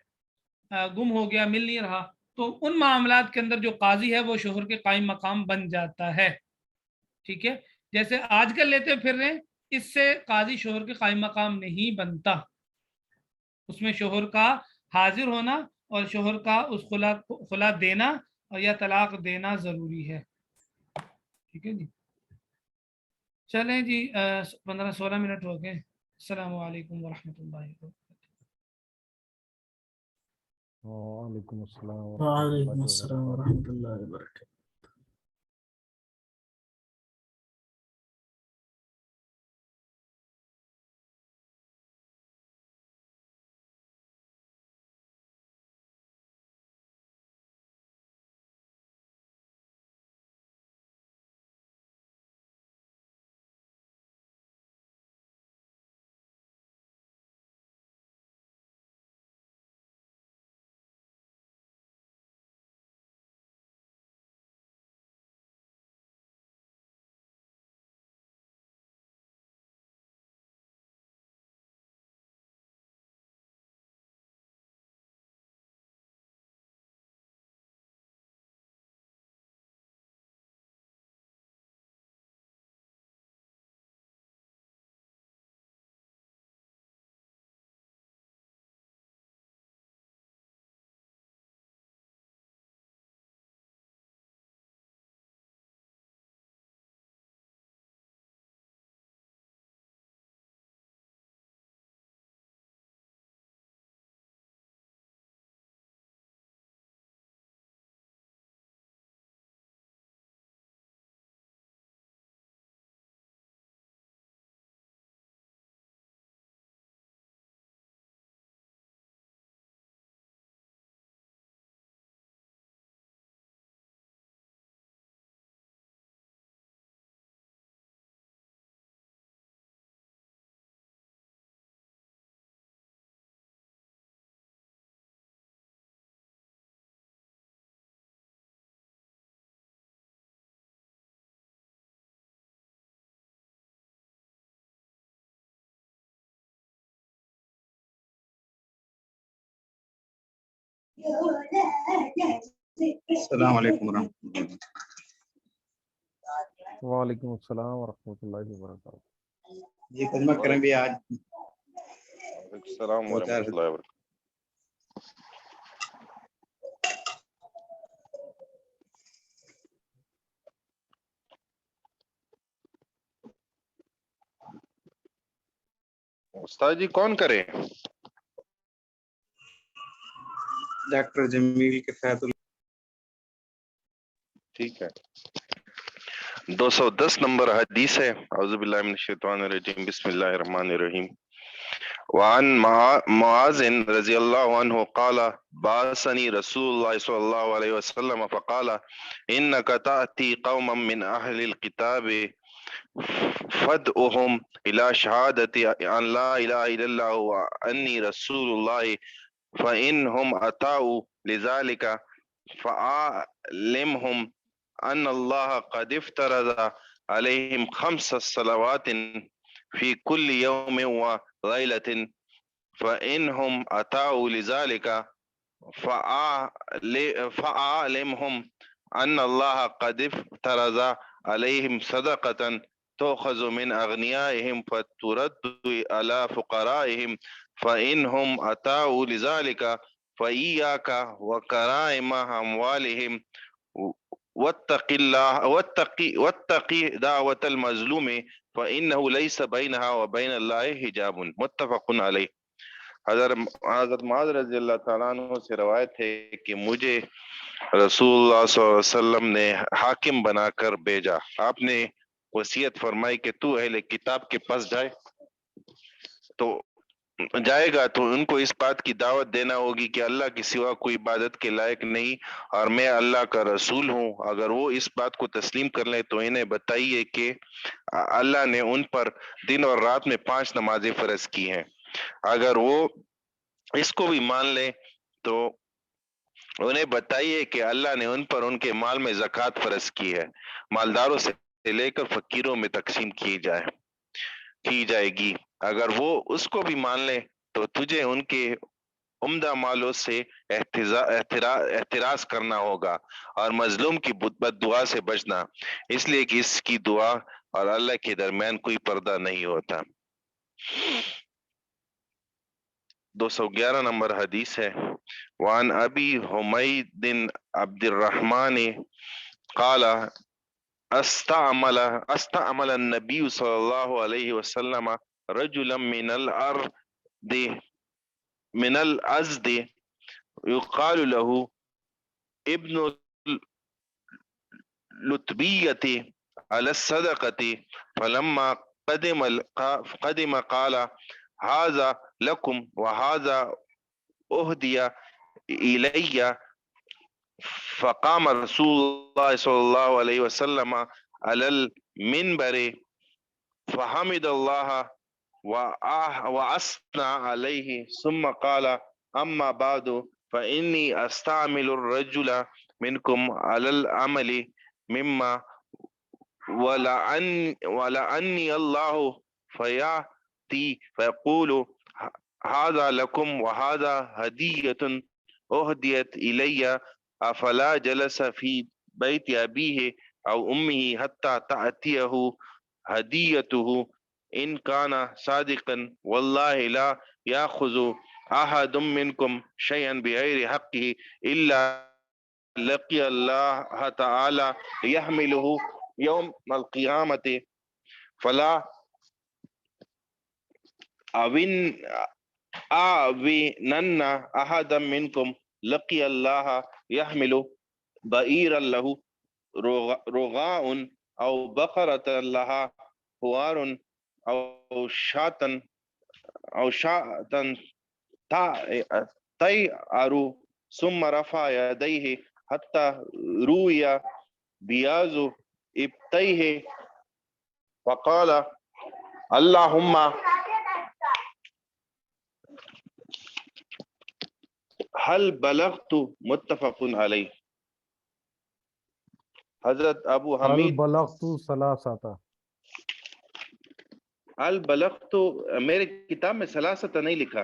گم ہو گیا، مل نہیں رہا، تو ان معاملات کے اندر جو قاضی ہے وہ شوہر کے قائم مقام بن جاتا ہے. ٹھیک ہے، جیسے آج کل لیتے پھر رہے، اس سے قاضی شوہر کے قائم مقام نہیں بنتا. اس میں شوہر کا حاضر ہونا اور شوہر کا اس خلا دینا اور یا طلاق دینا ضروری ہے. ٹھیک ہے جی، چلیں جی، 15-16 منٹ ہو گئے. السلام علیکم ورحمۃ اللہ وبرکاتہ. وعلیکم السلام ورحمۃ وعلیکم اللہ السلام وبرکاتہ. ورحمۃ اللہ وبرکاتہ. السلام علیکم ورحمۃ اللہ۔ وعلیکم السلام ورحمۃ اللہ وبرکاتہ۔ یہ کلمہ کریں بھی آج السلام ورحمۃ اللہ وبرکاتہ۔ استاد جی کون کرے؟ ڈاکٹر جمیل کفایت اللہ۔ ٹھیک ہے۔ 210 نمبر حدیث ہے۔ اعوذ باللہ من الشیطان الرجیم، بسم اللہ الرحمن الرحیم۔ وعن معاذ رضی اللہ عنہ قال بعثني رسول الله صلی اللہ علیہ وسلم فقال انك تأتي قوما من اهل الكتاب فادعهم الى شهادة ان لا اله الا الله واني رسول الله فانهم اتوا لذلك فاعلمهم ان الله قد افترض عليهم 5 صلوات في كل يوم وليلة فإنهم أتوا لذلك فأعلمهم أن الله قد افترض عليهم صدقة تؤخذ من أغنيائهم فترد على فقرائهم فإنهم أتوا لذلك فإياك وكرائم أموالهم واتقي دعوة المظلوم فإنه ليس بينها وبين الله حجاب، متفق علیہ۔ حضرت معاذ رضی اللہ تعالیٰ عنہ سے روایت ہے کہ مجھے رسول اللہ صلی اللہ علیہ وسلم نے حاکم بنا کر بھیجا۔ آپ نے وصیت فرمائی کہ تو اہل کتاب کے پاس جائے گا تو ان کو اس بات کی دعوت دینا ہوگی کہ اللہ کے سوا کوئی عبادت کے لائق نہیں اور میں اللہ کا رسول ہوں۔ اگر وہ اس بات کو تسلیم کر لیں تو انہیں بتائیے کہ اللہ نے ان پر دن اور رات میں 5 نمازیں فرض کی ہیں۔ اگر وہ اس کو بھی مان لیں تو انہیں بتائیے کہ اللہ نے ان پر ان کے مال میں زکوٰۃ فرض کی ہے، مالداروں سے لے کر فقیروں میں تقسیم کی جائے گی۔ اگر وہ اس کو بھی مان لیں تو تجھے ان کے عمدہ مالوں سے احتراز کرنا ہوگا اور مظلوم کی بد دعا سے بچنا، اس لیے کہ اس کی دعا اور اللہ کے درمیان کوئی پردہ نہیں ہوتا۔ 211 نمبر حدیث ہے۔ وعن ابی حمید عبد الرحمن قال استعمل النبی صلی اللہ علیہ وسلم رجلا من الازد يقال له ابن لتبية على الصدقة فلما قدم قال هذا لكم وهذا أهدي إلي فقام رسول الله صلى الله عليه وسلم على المنبر فحمد الله وأثنى عليه ثم قال أما بعد فإني أستعمل الرجل منكم على العمل مما ولعني الله فيأتي فيقول هذا لكم وهذا هدية أهديت إلي أفلا جلس في بيت أبيه أو أمه حتى تأتيه هديته إن كان صادقا والله لا يأخذ أحد منكم شيئا بغير حقه إلا لقي الله تعالى يحمله يوم القيامة فلا أعوينن أحدا منكم لقي الله يحمل بئيرا له رغاء أو بقرة لها خوار أو شاة طير ثم رفع يديه حتى روي بياض إبطيه فقال اللهم هل بلغت، متفق علیہ۔ حضرت ابو حمید البلغت ثلاثة، البلغت میرے کتاب میں ثلاثت نہیں لکھا،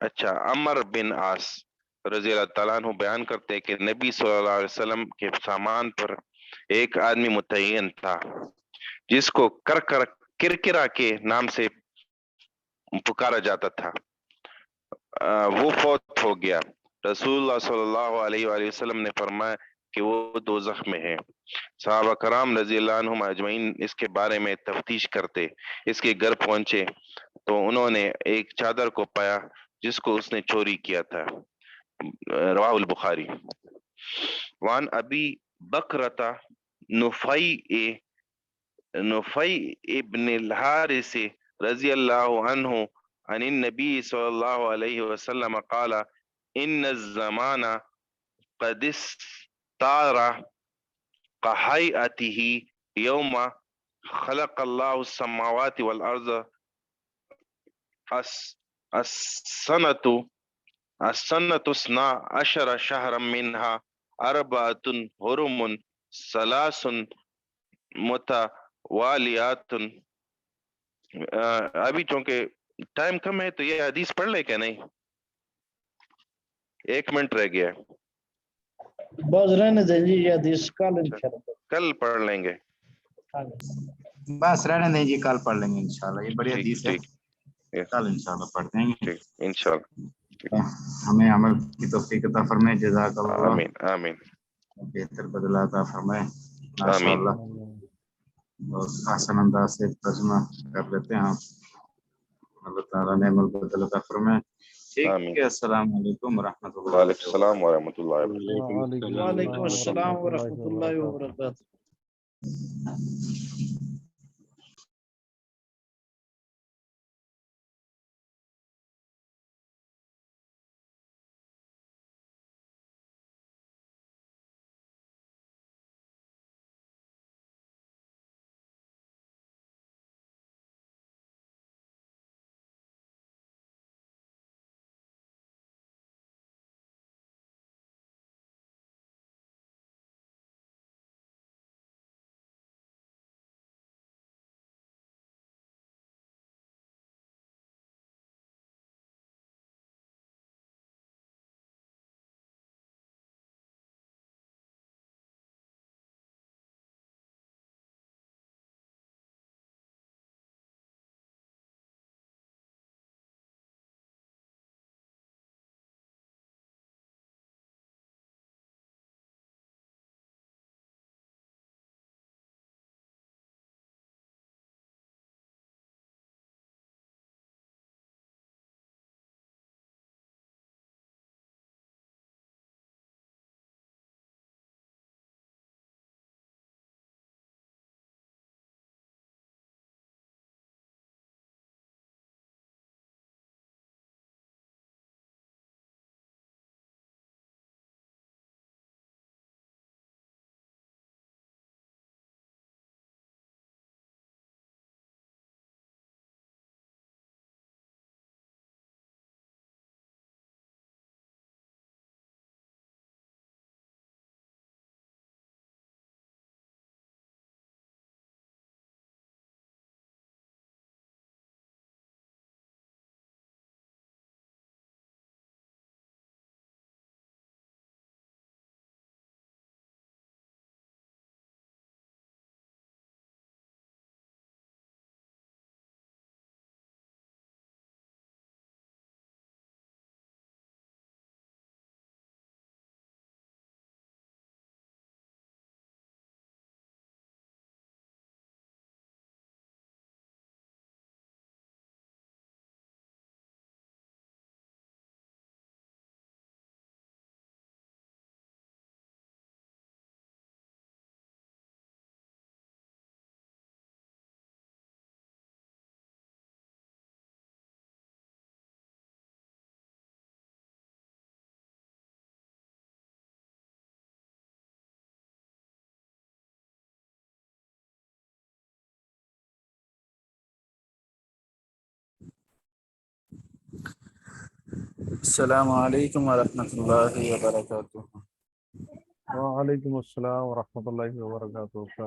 اچھا، عمر بن عاص رضی اللہ تعالیٰ عنہ بیان کرتے ہیں کہ نبی صلی اللہ علیہ وسلم کے سامان پر ایک آدمی متعین تھا جس کو کرکرا کے نام سے پکارا جاتا تھا. وہ فوت ہو گیا. رسول اللہ صلی اللہ علیہ وآلہ وسلم نے فرمایا کہ وہ دوزخ میں ہے. صحابہ کرام رضی اللہ عنہم اجمعین اس کے بارے میں تفتیش کرتے اس کے گھر پہنچے تو انہوں نے ایک چادر کو پایا جس کو اس نے چوری کیا تھا. رواہ البخاری. وان ابی بکرتا نفی ابن الحارث رضی اللہ عنہ عن النبی صلی اللہ علیہ وسلم قال ان الزمان قد استار كهيئته يوم خلق الله السماوات والارض السنة 12 شهرا منها 4 حرم 3 متوالیات. ابھی چونکہ ٹائم کم ہے تو یہ حدیث پڑھ لے کیا نہیں؟ 1 منٹ رہ گیا. بس رہنے دیں جی، یہ حدیث کل پڑھ لیں گے. بس رہنے دیں جی، کل پڑھ لیں گے انشاءاللہ. یہ بڑی حدیث ہے، کل انشاءاللہ پڑھ دیں گے. انشاءاللہ. ہمیں عمل کی توفیق عطا فرمائے. جزاک اللہ. آمین آمین. بہتر بدلہ عطا فرمائے. ماشاءاللہ بہت آسان انداز سے ترجمہ کر لیتے ہیں. اللہ تعالیٰ نے عمل بدل عطا فرمائے. ٹھیک ہے، السلام علیکم ورحمۃ اللہ. وعلیکم السلام ورحمۃ اللہ وبرکاتہ. وعلیکم السلام ورحمۃ اللہ وبرکاتہ. السلام علیکم ورحمۃ اللہ وبرکاتہ. وعلیکم السلام ورحمۃ اللہ وبرکاتہ.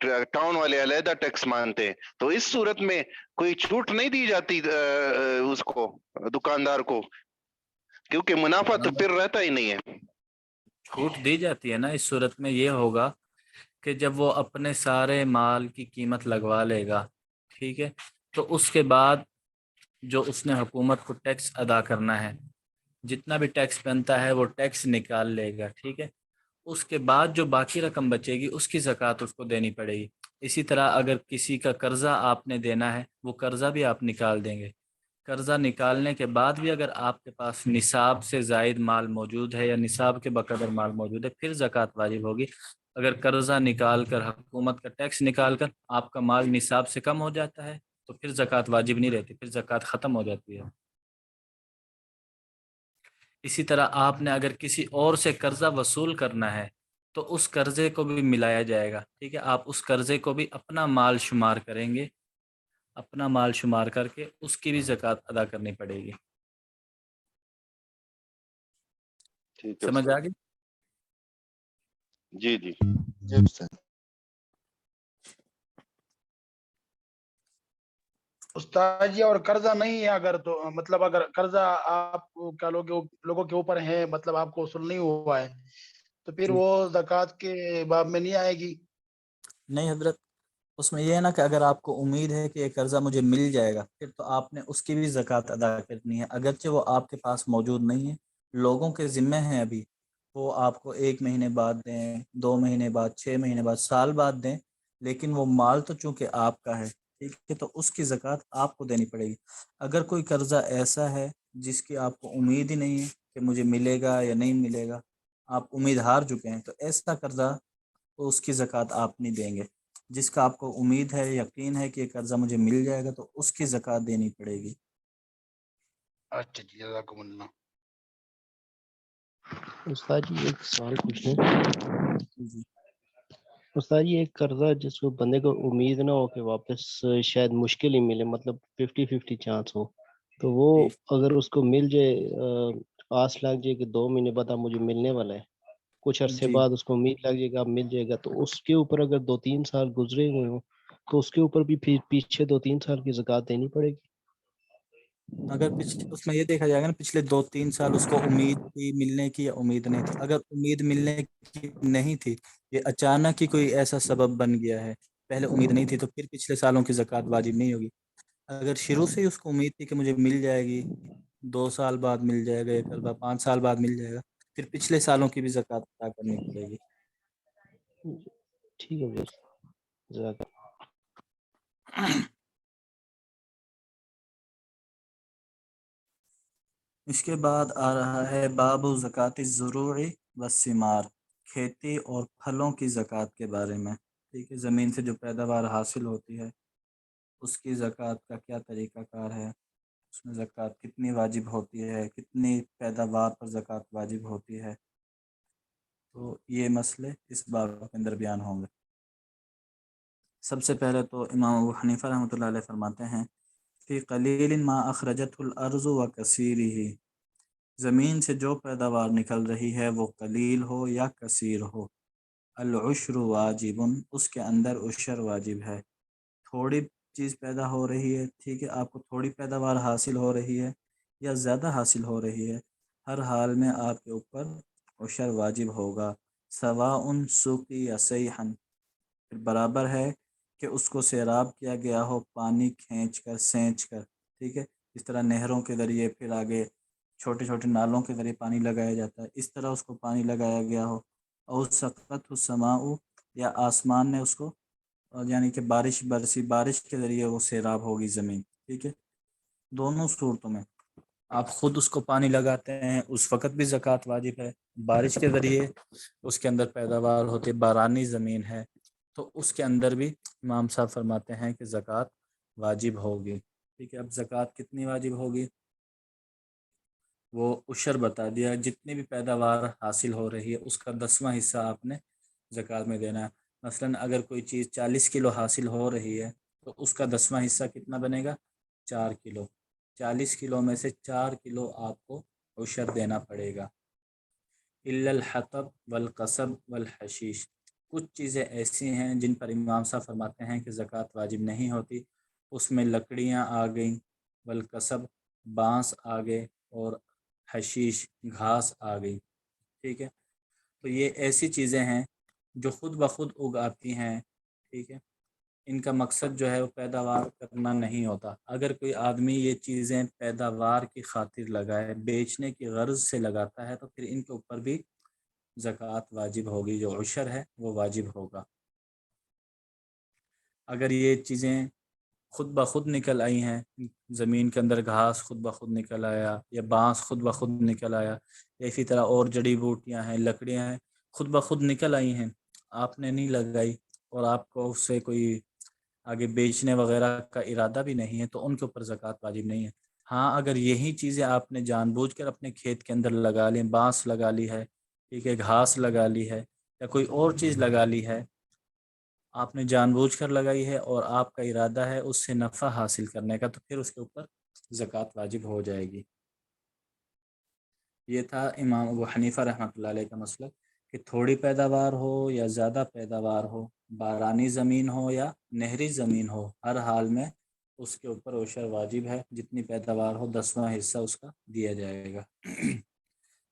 ٹاؤن والے علیحدہ ٹیکس مانتے ہیں، تو اس صورت میں کوئی چھوٹ نہیں دی جاتی اس کو دکاندار کو، کیونکہ منافع تو پھر رہتا ہی نہیں ہے۔ چھوٹ دی جاتی ہے نا، اس صورت میں یہ ہوگا کہ جب وہ اپنے سارے مال کی قیمت لگوا لے گا، ٹھیک ہے، تو اس کے بعد جو اس نے حکومت کو ٹیکس ادا کرنا ہے، جتنا بھی ٹیکس بنتا ہے وہ ٹیکس نکال لے گا، ٹھیک ہے، اس کے بعد جو باقی رقم بچے گی اس کی زکوٰۃ اس کو دینی پڑے گی۔ اسی طرح اگر کسی کا قرضہ آپ نے دینا ہے، وہ قرضہ بھی آپ نکال دیں گے، قرضہ نکالنے کے بعد بھی اگر آپ کے پاس نصاب سے زائد مال موجود ہے یا نصاب کے بقدر مال موجود ہے، پھر زکوٰۃ واجب ہوگی۔ اگر قرضہ نکال کر حکومت کا ٹیکس نکال کر آپ کا مال نصاب سے کم ہو جاتا ہے تو پھر زکوٰۃ واجب نہیں رہتی، پھر زکوٰۃ ختم ہو جاتی ہے۔ اسی طرح آپ نے اگر کسی اور سے قرضہ وصول کرنا ہے تو اس قرضے کو بھی ملایا جائے گا، ٹھیک ہے، آپ اس قرضے کو بھی اپنا مال شمار کریں گے، اپنا مال شمار کر کے اس کی بھی زکوٰۃ ادا کرنی پڑے گی۔ ٹھیک ہے سمجھ آ گئی؟ جی جی جی استاد۔ استاد جی اور قرضہ نہیں ہے اگر، تو مطلب اگر قرضہ آپ کا لوگوں کے اوپر ہے، مطلب آپ کو وصول نہیں ہوا ہے، تو پھر وہ زکوٰۃ کے باب میں نہیں آئے گی؟ نہیں حضرت، اس میں یہ ہے نا کہ اگر آپ کو امید ہے کہ یہ قرضہ مجھے مل جائے گا، پھر تو آپ نے اس کی بھی زکوٰۃ ادا کرنی ہے، اگرچہ وہ آپ کے پاس موجود نہیں ہے، لوگوں کے ذمہ ہیں ابھی، وہ آپ کو 1 مہینے بعد دیں، 2 مہینے بعد، 6 مہینے بعد، سال بعد دیں، لیکن وہ مال تو چونکہ آپ کا ہے، ٹھیک ہے، تو اس کی زکوٰۃ آپ کو دینی پڑے گی۔ اگر کوئی قرضہ ایسا ہے جس کی آپ کو امید ہی نہیں ہے کہ مجھے ملے گا یا نہیں ملے گا، آپ امید ہار چکے ہیں، تو ایسا قرضہ تو اس کی زکوٰۃ آپ نہیں دیں گے۔ جس کا آپ کو امید ہے، یقین ہے کہ یہ قرضہ مجھے مل جائے گا، تو اس کی زکوٰۃ دینی پڑے گی۔ اچھا جی، جزاکم اللہ۔ استاد جی ایک سوال پوچھنا، استاد جی ایک قرضہ جس کو بندے کو امید نہ ہو کہ واپس شاید مشکل ہی ملے، مطلب 50-50 چانس ہو، تو وہ اگر اس کو مل جائے، آس لگ جائے کہ 2 مہینے بعد اب مجھے ملنے والا ہے، کچھ عرصے بعد اس کو امید لگ جائے گا اب مل جائے گا، تو اس کے اوپر اگر 2-3 سال گزرے ہوئے ہوں تو اس کے اوپر بھی پیچھے 2-3 سال کی زکوٰۃ دینی پڑے گی؟ اگر اس میں یہ دیکھا جائے گا نا پچھلے 2-3 سال اس کو امید تھی ملنے کی یا امید نہیں تھی۔ اگر امید ملنے کی نہیں تھی، یہ اچانک ہی کوئی ایسا سبب بن گیا ہے، پہلے امید نہیں تھی، تو پھر پچھلے سالوں کی زکوٰۃ واجب نہیں ہوگی۔ اگر شروع سے ہی اس کو امید تھی کہ مجھے مل جائے گی، 2 سال بعد مل جائے گا یہ قرضہ، 5 سال بعد مل جائے گا، پھر پچھلے سالوں کی بھی زکوٰۃ ادا کرنی پڑے گی۔ ٹھیک ہے جزاک اللہ۔ اس کے بعد آ رہا ہے باب زکوٰۃ الزروع والثمار، کھیتی اور پھلوں کی زکوٰۃ کے بارے میں، ٹھیک ہے، زمین سے جو پیداوار حاصل ہوتی ہے اس کی زکوٰۃ کا کیا طریقہ کار ہے، اس میں زکوٰۃ کتنی واجب ہوتی ہے، کتنی پیداوار پر زکوٰۃ واجب ہوتی ہے، تو یہ مسئلے اس باب کے اندر بیان ہوں گے۔ سب سے پہلے تو امام ابو حنیفہ رحمۃ اللہ علیہ فرماتے ہیں فی قلیل ما اخرجت الارض و کثیرہ، زمین سے جو پیداوار نکل رہی ہے وہ قلیل ہو یا کثیر ہو، العشر واجب، اس کے اندر عشر واجب ہے۔ تھوڑی چیز پیدا ہو رہی ہے، ٹھیک ہے، آپ کو تھوڑی پیداوار حاصل ہو رہی ہے یا زیادہ حاصل ہو رہی ہے، ہر حال میں آپ کے اوپر عشر واجب ہوگا، سواء سقی یا سیحن، پھر برابر ہے کہ اس کو سیراب کیا گیا ہو پانی کھینچ کر سینچ کر، ٹھیک ہے، اس طرح نہروں کے ذریعے، پھر آگے چھوٹے چھوٹے نالوں کے ذریعے پانی لگایا جاتا ہے، اس طرح اس کو پانی لگایا گیا ہو، اور سقط السماء، یا آسمان نے اس کو، یعنی کہ بارش برسی، بارش کے ذریعے وہ سیراب ہوگی زمین، ٹھیک ہے، دونوں صورتوں میں آپ خود اس کو پانی لگاتے ہیں اس وقت بھی زکوٰۃ واجب ہے، بارش کے ذریعے اس کے اندر پیداوار ہوتی ہے، بارانی زمین ہے تو اس کے اندر بھی امام صاحب فرماتے ہیں کہ زکوٰۃ واجب ہوگی، ٹھیک ہے۔ اب زکوٰۃ کتنی واجب ہوگی وہ عشر بتا دیا، جتنی بھی پیداوار حاصل ہو رہی ہے اس کا 10واں حصہ آپ نے زکوٰۃ میں دینا ہے۔ مثلا اگر کوئی چیز 40 کلو حاصل ہو رہی ہے تو اس کا 10واں حصہ کتنا بنے گا، 4 کلو، 40 کلو میں سے 4 کلو آپ کو عشر دینا پڑے گا۔ الا الحطب والقصب والحشیش، کچھ چیزیں ایسی ہیں جن پر امام صاحب فرماتے ہیں کہ زکوٰۃ واجب نہیں ہوتی، اس میں لکڑیاں آ گئیں، بالکسب بانس آ گئے اور حشیش گھاس آ گئی، ٹھیک ہے۔ تو یہ ایسی چیزیں ہیں جو خود بخود اگاتی ہیں، ٹھیک ہے، ان کا مقصد جو ہے وہ پیداوار کرنا نہیں ہوتا۔ اگر کوئی آدمی یہ چیزیں پیداوار کی خاطر لگائے، بیچنے کی غرض سے لگاتا ہے، تو پھر ان کے اوپر بھی زکوٰۃ واجب ہوگی، جو عشر ہے وہ واجب ہوگا۔ اگر یہ چیزیں خود بخود نکل آئی ہیں، زمین کے اندر گھاس خود بخود نکل آیا، یا بانس خود بخود نکل آیا، یا اسی طرح اور جڑی بوٹیاں ہیں، لکڑیاں ہیں، خود بخود نکل آئی ہیں، آپ نے نہیں لگائی اور آپ کو اس سے کوئی آگے بیچنے وغیرہ کا ارادہ بھی نہیں ہے، تو ان کے اوپر زکوٰۃ واجب نہیں ہے۔ ہاں اگر یہی چیزیں آپ نے جان بوجھ کر اپنے کھیت کے اندر لگا لیں، بانس لگا لی ہے، ٹھیک ہے، گھاس لگا لی ہے، یا کوئی اور چیز لگا لی ہے، آپ نے جان بوجھ کر لگائی ہے اور آپ کا ارادہ ہے اس سے نفع حاصل کرنے کا، تو پھر اس کے اوپر زکوٰۃ واجب ہو جائے گی۔ یہ تھا امام ابو حنیفہ رحمۃ اللہ علیہ کا مسئلہ کہ تھوڑی پیداوار ہو یا زیادہ پیداوار ہو، بارانی زمین ہو یا نہری زمین ہو، ہر حال میں اس کے اوپر عشر واجب ہے، جتنی پیداوار ہو 10واں حصہ اس کا دیا جائے گا۔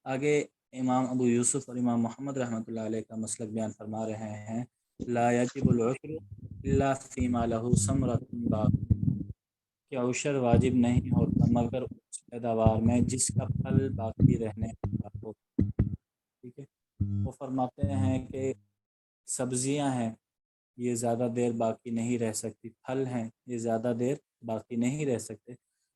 آگے امام ابو یوسف اور امام محمد رحمۃ اللہ علیہ کا مسلک بیان فرما رہے ہیں، لا یجب العشر الا فیما لہ ثمرۃ باقیہ، کہ عشر واجب نہیں ہوتا مگر اس پیداوار میں جس کا پھل باقی رہنے والا ہو، ٹھیک ہے۔ وہ فرماتے ہیں کہ سبزیاں ہیں یہ زیادہ دیر باقی نہیں رہ سکتی، پھل ہیں یہ زیادہ دیر باقی نہیں رہ سکتے۔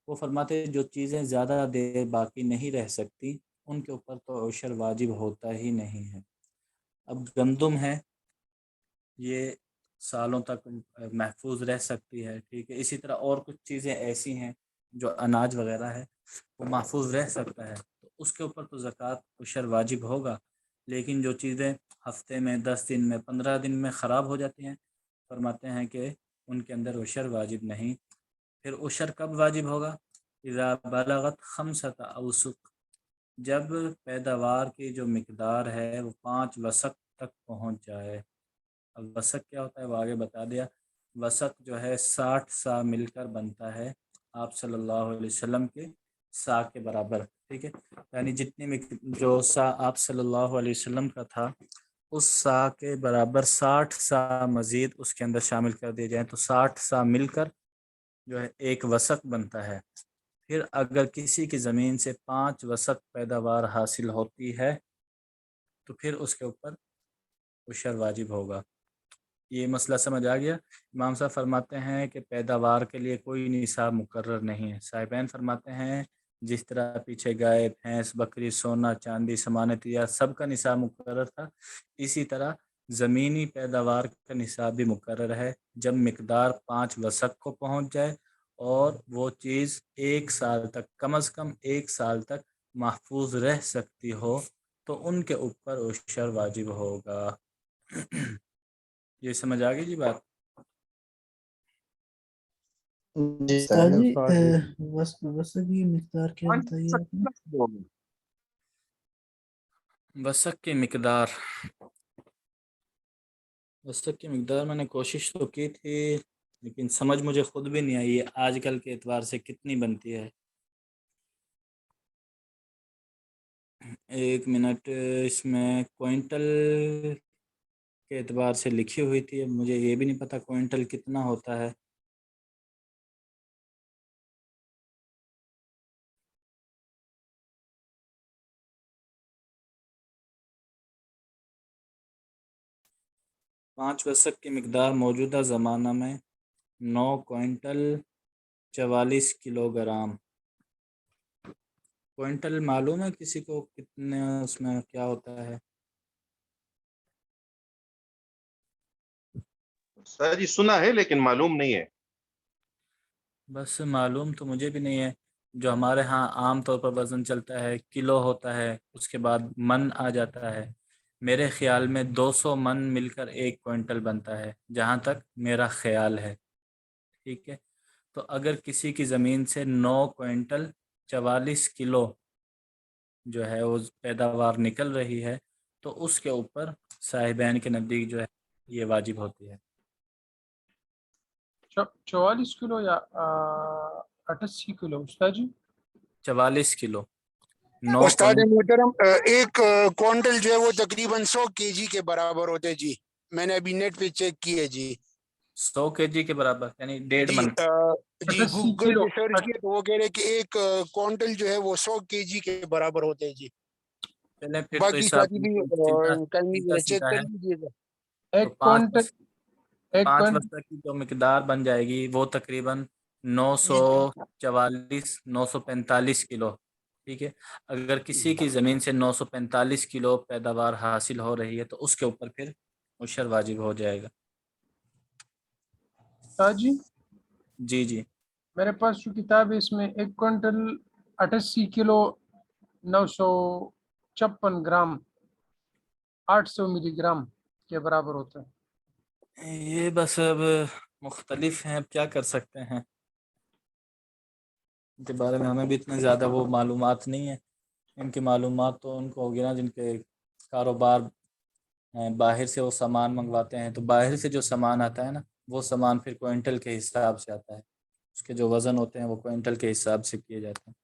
وہ فرماتے ہیں جو چیزیں زیادہ دیر باقی نہیں رہ سکتی ان کے اوپر تو عشر واجب ہوتا ہی نہیں ہے۔ اب گندم ہے یہ سالوں تک محفوظ رہ سکتی ہے، ٹھیک ہے، اسی طرح اور کچھ چیزیں ایسی ہیں جو اناج وغیرہ ہے وہ محفوظ رہ سکتا ہے، تو اس کے اوپر تو زکوٰۃ عشر واجب ہوگا۔ لیکن جو چیزیں ہفتے میں، 10 دن میں، 15 دن میں خراب ہو جاتی ہیں، فرماتے ہیں کہ ان کے اندر عشر واجب نہیں۔ پھر عشر کب واجب ہوگا؟ اذا بلغت 5 اوسق، جب پیداوار کی جو مقدار ہے وہ 5 وسق تک پہنچ جائے۔ اب وسق کیا ہوتا ہے وہ آگے بتا دیا۔ وسق جو ہے 60 سا مل کر بنتا ہے آپ صلی اللہ علیہ وسلم کے سا کے برابر، ٹھیک ہے، یعنی جتنی جو سا آپ صلی اللہ علیہ وسلم کا تھا اس سا کے برابر 60 سا مزید اس کے اندر شامل کر دیے جائیں تو 60 سا مل کر جو ہے ایک وسق بنتا ہے۔ پھر اگر کسی کی زمین سے 5 وسق پیداوار حاصل ہوتی ہے تو پھر اس کے اوپر عشر واجب ہوگا۔ یہ مسئلہ سمجھ آ گیا؟ امام صاحب فرماتے ہیں کہ پیداوار کے لیے کوئی نصاب مقرر نہیں ہے۔ صاحبین فرماتے ہیں جس طرح پیچھے گائے، بھینس، بکری، سونا، چاندی، سامان تجارت سب کا نصاب مقرر تھا، اسی طرح زمینی پیداوار کا نصاب بھی مقرر ہے۔ جب مقدار 5 وسق کو پہنچ جائے اور وہ چیز 1 سال تک، کم از کم 1 سال تک محفوظ رہ سکتی ہو تو ان کے اوپر عشر واجب ہوگا۔ یہ سمجھ آ گئی جی بات؟ استاد جی وسق کی مقدار کیا بتائیے آپ نے؟ وسق کی مقدار میں نے کوشش تو کی تھی لیکن سمجھ مجھے خود بھی نہیں آئی ہے آج کل کے اعتبار سے کتنی بنتی ہے۔ 1 منٹ، اس میں کوئنٹل کے اعتبار سے لکھی ہوئی تھی، اب مجھے یہ بھی نہیں پتہ کوئنٹل کتنا ہوتا ہے۔ پانچ وسق کی مقدار موجودہ زمانہ میں 9 کوئنٹل 44 کلو گرام۔ کوئنٹل معلوم ہے کسی کو کتنے اس میں کیا ہوتا ہے؟ سر جی سنا ہے لیکن معلوم نہیں ہے۔ بس معلوم تو مجھے بھی نہیں ہے۔ جو ہمارے ہاں عام طور پر وزن چلتا ہے کلو ہوتا ہے، اس کے بعد من آ جاتا ہے۔ میرے خیال میں 200 من مل کر 1 کوئنٹل بنتا ہے جہاں تک میرا خیال ہے، ٹھیک ہے۔ تو اگر کسی کی زمین سے 9 کوئنٹل 44 کلو جو ہے وہ پیداوار نکل رہی ہے تو اس کے اوپر صاحبین کے نزدیک جو ہے یہ واجب ہوتی ہے۔ 44 کلو یا 88 کلو استاد جی؟ 44 کلو 9 استاد محترم ایک کوئنٹل جو ہے وہ تقریباً 100 کے جی کے برابر ہوتے جی، میں نے ابھی نیٹ پہ چیک کیے جی۔ 100 کے جی کے برابر یعنی 1.5 من۔ جی گوگل پہ سرچ کیے تو وہ کہہ رہے کہ ایک کوئنٹل جو ہے وہ 100 کے جی کے برابر ہوتے ہیں جی۔ چلیں پھر تو باقی حساب ساتھی بھی چیک سیدھا کر لیجیے گا۔ تو 5 وسط کی جو مقدار بن جائے گی وہ تقریباً 945 کلو، ٹھیک ہے۔ اگر کسی کی زمین سے 945 کلو پیداوار حاصل ہو رہی ہے تو اس کے اوپر پھر عشر واجب ہو جائے گا۔ جی جی جی میرے پاس جو کتاب ہے اس میں 1 کوئنٹل 88 کلو 956 گرام 800 ملی گرام کے برابر ہوتا ہے۔ یہ بس اب مختلف ہیں، اب کیا کر سکتے ہیں، ان کے بارے میں ہمیں بھی اتنے زیادہ وہ معلومات نہیں ہیں۔ ان کی معلومات تو ان کو ہوگی نا جن کے کاروبار ہیں، باہر سے وہ سامان منگواتے ہیں، تو باہر سے جو سامان آتا ہے نا وہ سامان پھر کوئنٹل کے حساب سے آتا ہے، اس کے جو وزن ہوتے ہیں وہ کوئنٹل کے حساب سے کیے جاتے ہیں۔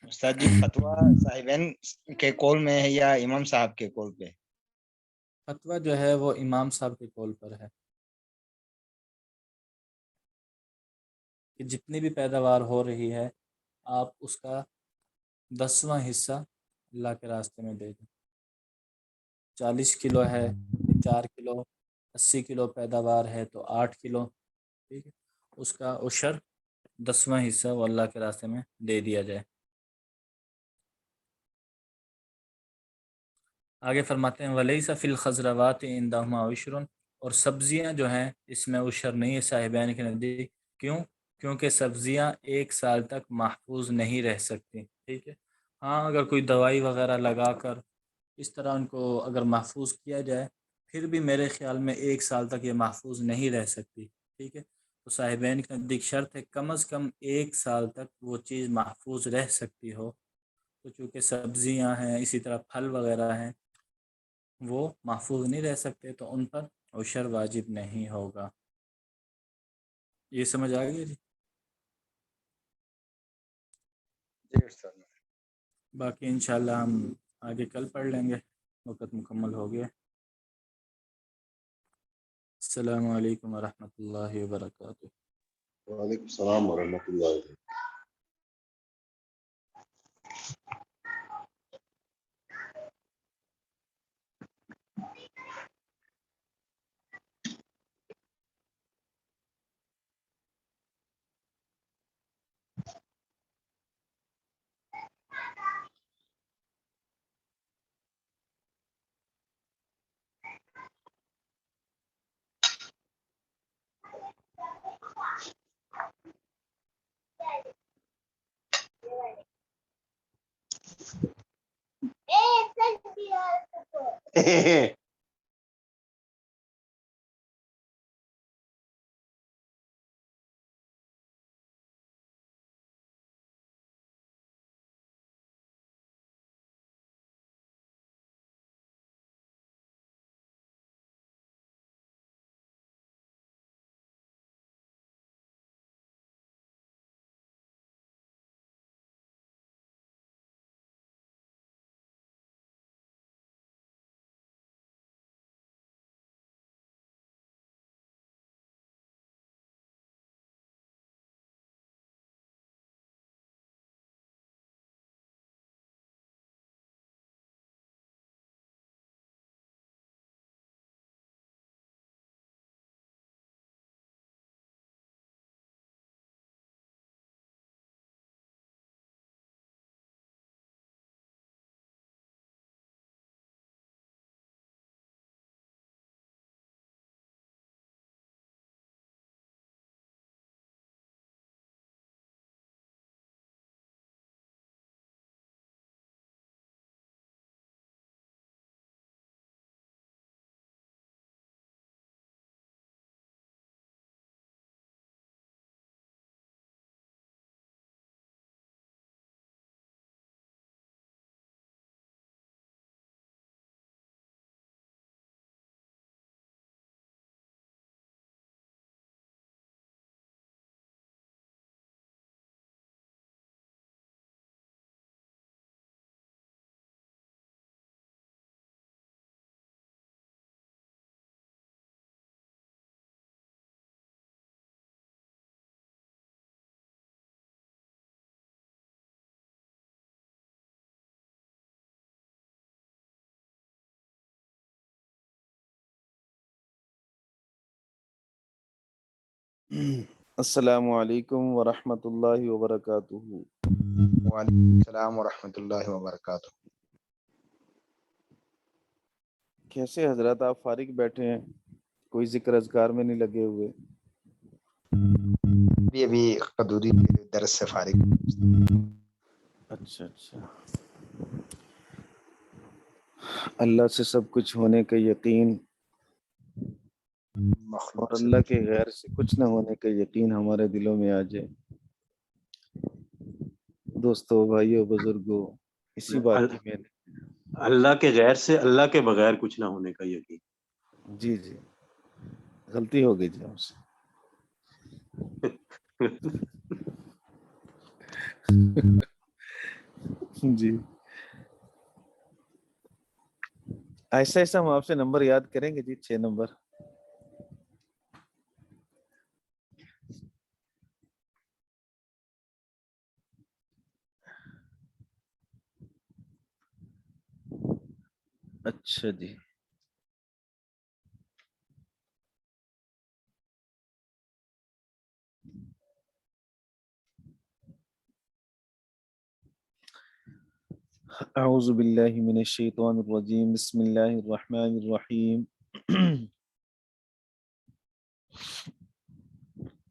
استاد جی فتویٰ صاحبین کے قول میں ہے یا امام صاحب کے قول پہ؟ فتویٰ جو ہے وہ امام صاحب کے قول پر ہے کہ جتنی بھی پیداوار ہو رہی ہے آپ اس کا 10واں حصہ اللہ کے راستے میں دے دیں۔ 40 کلو ہے 4 کلو، 80 کلو پیداوار ہے تو 8 کلو، ٹھیک ہے، اس کا عشر 10واں حصہ وہ اللہ کے راستے میں دے دیا جائے۔ آگے فرماتے ہیں وَلَيْسَ فِي الْخَضْرَوَاتِ عِنْدَهُمَا عُشْرٌ، اور سبزیاں جو ہیں اس میں عشر نہیں ہے صاحبین کے نزدیک۔ کیوں؟ کیونکہ سبزیاں 1 سال تک محفوظ نہیں رہ سکتی، ٹھیک ہے۔ ہاں اگر کوئی دوائی وغیرہ لگا کر اس طرح ان کو اگر محفوظ کیا جائے پھر بھی میرے خیال میں 1 سال تک یہ محفوظ نہیں رہ سکتی، ٹھیک ہے۔ تو صاحبین کے نزدیک شرط ہے کم از کم 1 سال تک وہ چیز محفوظ رہ سکتی ہو، تو چونکہ سبزیاں ہیں اسی طرح پھل وغیرہ ہیں وہ محفوظ نہیں رہ سکتے تو ان پر عشر واجب نہیں ہوگا۔ یہ سمجھ آ گئی جی؟ باقی انشاءاللہ ہم آگے کل پڑھ لیں گے، وقت مکمل ہو گیا۔ السلام علیکم ورحمۃ اللہ وبرکاتہ۔ وعلیکم السلام ورحمۃ اللہ وبرکاتہ۔ السلام علیکم ورحمۃ اللہ وبرکاتہ۔ وعلیکم السلام ورحمۃ اللہ وبرکاتہ۔ کیسے حضرات، آپ فارغ بیٹھے ہیں، کوئی ذکر اذکار میں نہیں لگے ہوئے؟ ابھی قدوری کے درس سے فارغ۔ اچھا اچھا۔ اللہ سے سب کچھ ہونے کا یقین اور اللہ کے غیر سے کچھ نہ ہونے کا یقین ہمارے دلوں میں آ جائے۔ دوستو، بھائیو، بزرگوں، اسی بات کی میں نے اللہ کے غیر سے اللہ کے بغیر کچھ نہ ہونے کا یقین۔ جی جی، غلطی ہو گئی جی ہم سے۔ جی، ایسا ایسا ہم آپ سے نمبر یاد کریں گے جی، 6 نمبر۔ اچھا جی، اعوذ باللہ من الشیطان الرجیم، بسم اللہ الرحمن الرحیم۔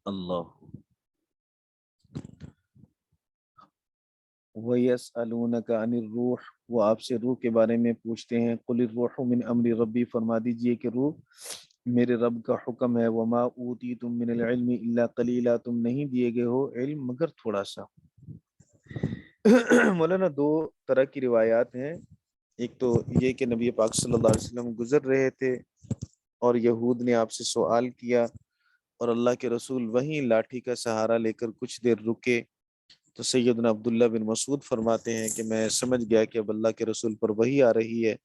اللہ وَيَسْأَلُونَكَ عَنِ الرُّوحِ، وہ آپ سے روح کے بارے میں پوچھتے ہیں۔ قُلِ الرُّوحُ مِنْ أَمْرِ رَبِّي، فرما دیجئے کہ روح میرے رب کا حکم ہے۔ وَمَا أُوتِيتُم مِّنَ الْعِلْمِ إِلَّا قَلِيلًا، تم نہیں دیے گئے ہو علم مگر تھوڑا سا۔ مولانا، 2 طرح کی روایات ہیں۔ ایک تو یہ کہ نبی پاک صلی اللہ علیہ وسلم گزر رہے تھے اور یہود نے آپ سے سوال کیا اور اللہ کے رسول وہیں لاٹھی کا سہارا لے کر کچھ دیر رکے، تو سیدنا عبداللہ بن مسعود فرماتے ہیں کہ میں سمجھ گیا کہ اب اللہ کے رسول پر وحی آ رہی ہے،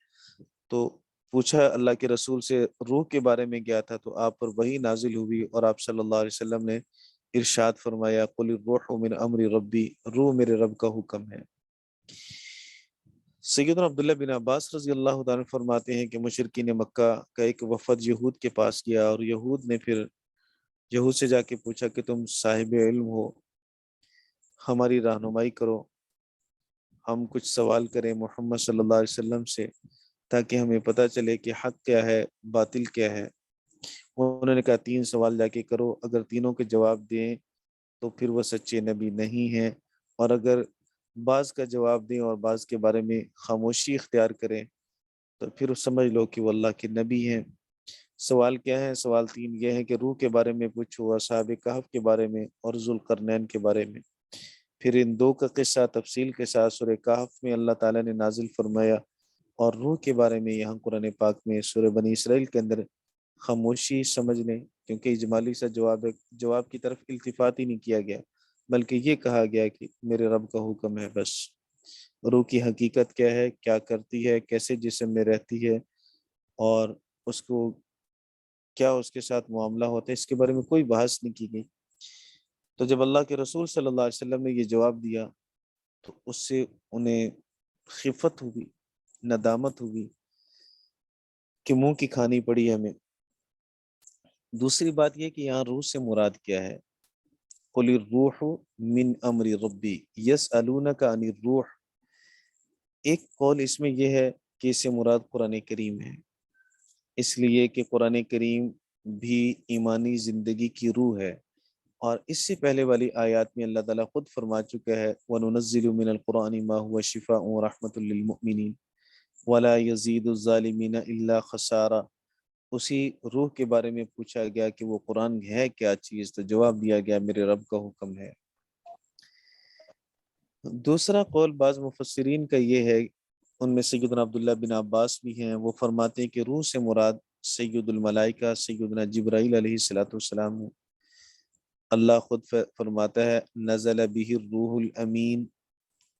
تو پوچھا اللہ کے رسول سے روح کے بارے میں کیا تھا، تو آپ پر وحی نازل ہوئی اور آپ صلی اللہ علیہ وسلم نے ارشاد فرمایا قل الروح من امر ربی، روح میرے رب کا حکم ہے۔ سیدنا عبداللہ بن عباس رضی اللہ تعالیٰ فرماتے ہیں کہ مشرکین مکہ کا ایک وفد یہود کے پاس گیا اور یہود نے پھر یہود سے جا کے پوچھا کہ تم صاحب علم ہو، ہماری رہنمائی کرو، ہم کچھ سوال کریں محمد صلی اللہ علیہ وسلم سے تاکہ ہمیں پتہ چلے کہ حق کیا ہے باطل کیا ہے۔ انہوں نے کہا 3 سوال جا کے کرو، اگر تینوں کے جواب دیں تو پھر وہ سچے نبی نہیں ہیں، اور اگر بعض کا جواب دیں اور بعض کے بارے میں خاموشی اختیار کریں تو پھر سمجھ لو کہ وہ اللہ کے نبی ہیں۔ سوال کیا ہے؟ سوال 3 یہ ہے کہ روح کے بارے میں پوچھو، اصحاب کہف کے بارے میں اور ذوالقرنین کے بارے میں۔ پھر ان 2 کا قصہ تفصیل کے ساتھ سورہ کہف میں اللہ تعالیٰ نے نازل فرمایا، اور روح کے بارے میں یہاں قرآن پاک میں سورہ بنی اسرائیل کے اندر خاموشی سمجھ لیں، کیونکہ اجمالی سا جواب ہے، جواب کی طرف التفات ہی نہیں کیا گیا، بلکہ یہ کہا گیا کہ میرے رب کا حکم ہے بس۔ روح کی حقیقت کیا ہے، کیا کرتی ہے، کیسے جسم میں رہتی ہے، اور اس کو کیا اس کے ساتھ معاملہ ہوتا ہے، اس کے بارے میں کوئی بحث نہیں کی گئی۔ تو جب اللہ کے رسول صلی اللہ علیہ وسلم نے یہ جواب دیا تو اس سے انہیں خفت ہوئی، ندامت ہوئی کہ منہ کی کھانی پڑی ہمیں۔ دوسری بات یہ کہ یہاں روح سے مراد کیا ہے؟ قل الروح من امر ربی یسألونک عن الروح، ایک قول اس میں یہ ہے کہ اس سے مراد قرآن کریم ہے، اس لیے کہ قرآن کریم بھی ایمانی زندگی کی روح ہے، اور اس سے پہلے والی آیات میں اللہ تعالیٰ خود فرما چکا ہے وَنُنَزِّلُ مِنَ الْقُرْآنِ مَا هُوَ شِفَاءٌ وَرَحْمَةٌ لِّلْمُؤْمِنِينَ وَلَا يَزِيدُ الظَّالِمِينَ إِلَّا خَسَارًا۔ اسی روح کے بارے میں پوچھا گیا کہ وہ قرآن ہے کیا چیز، تو جواب دیا گیا میرے رب کا حکم ہے۔ دوسرا قول بعض مفسرین کا یہ ہے، ان میں سیدنا عبداللہ بن عباس بھی ہیں، وہ فرماتے ہیں کہ روح سے مراد سید الملائکہ سیدنا جبرائیل علیہ السلام ہے۔ اللہ خود فرماتا ہے نزل به الروح الامین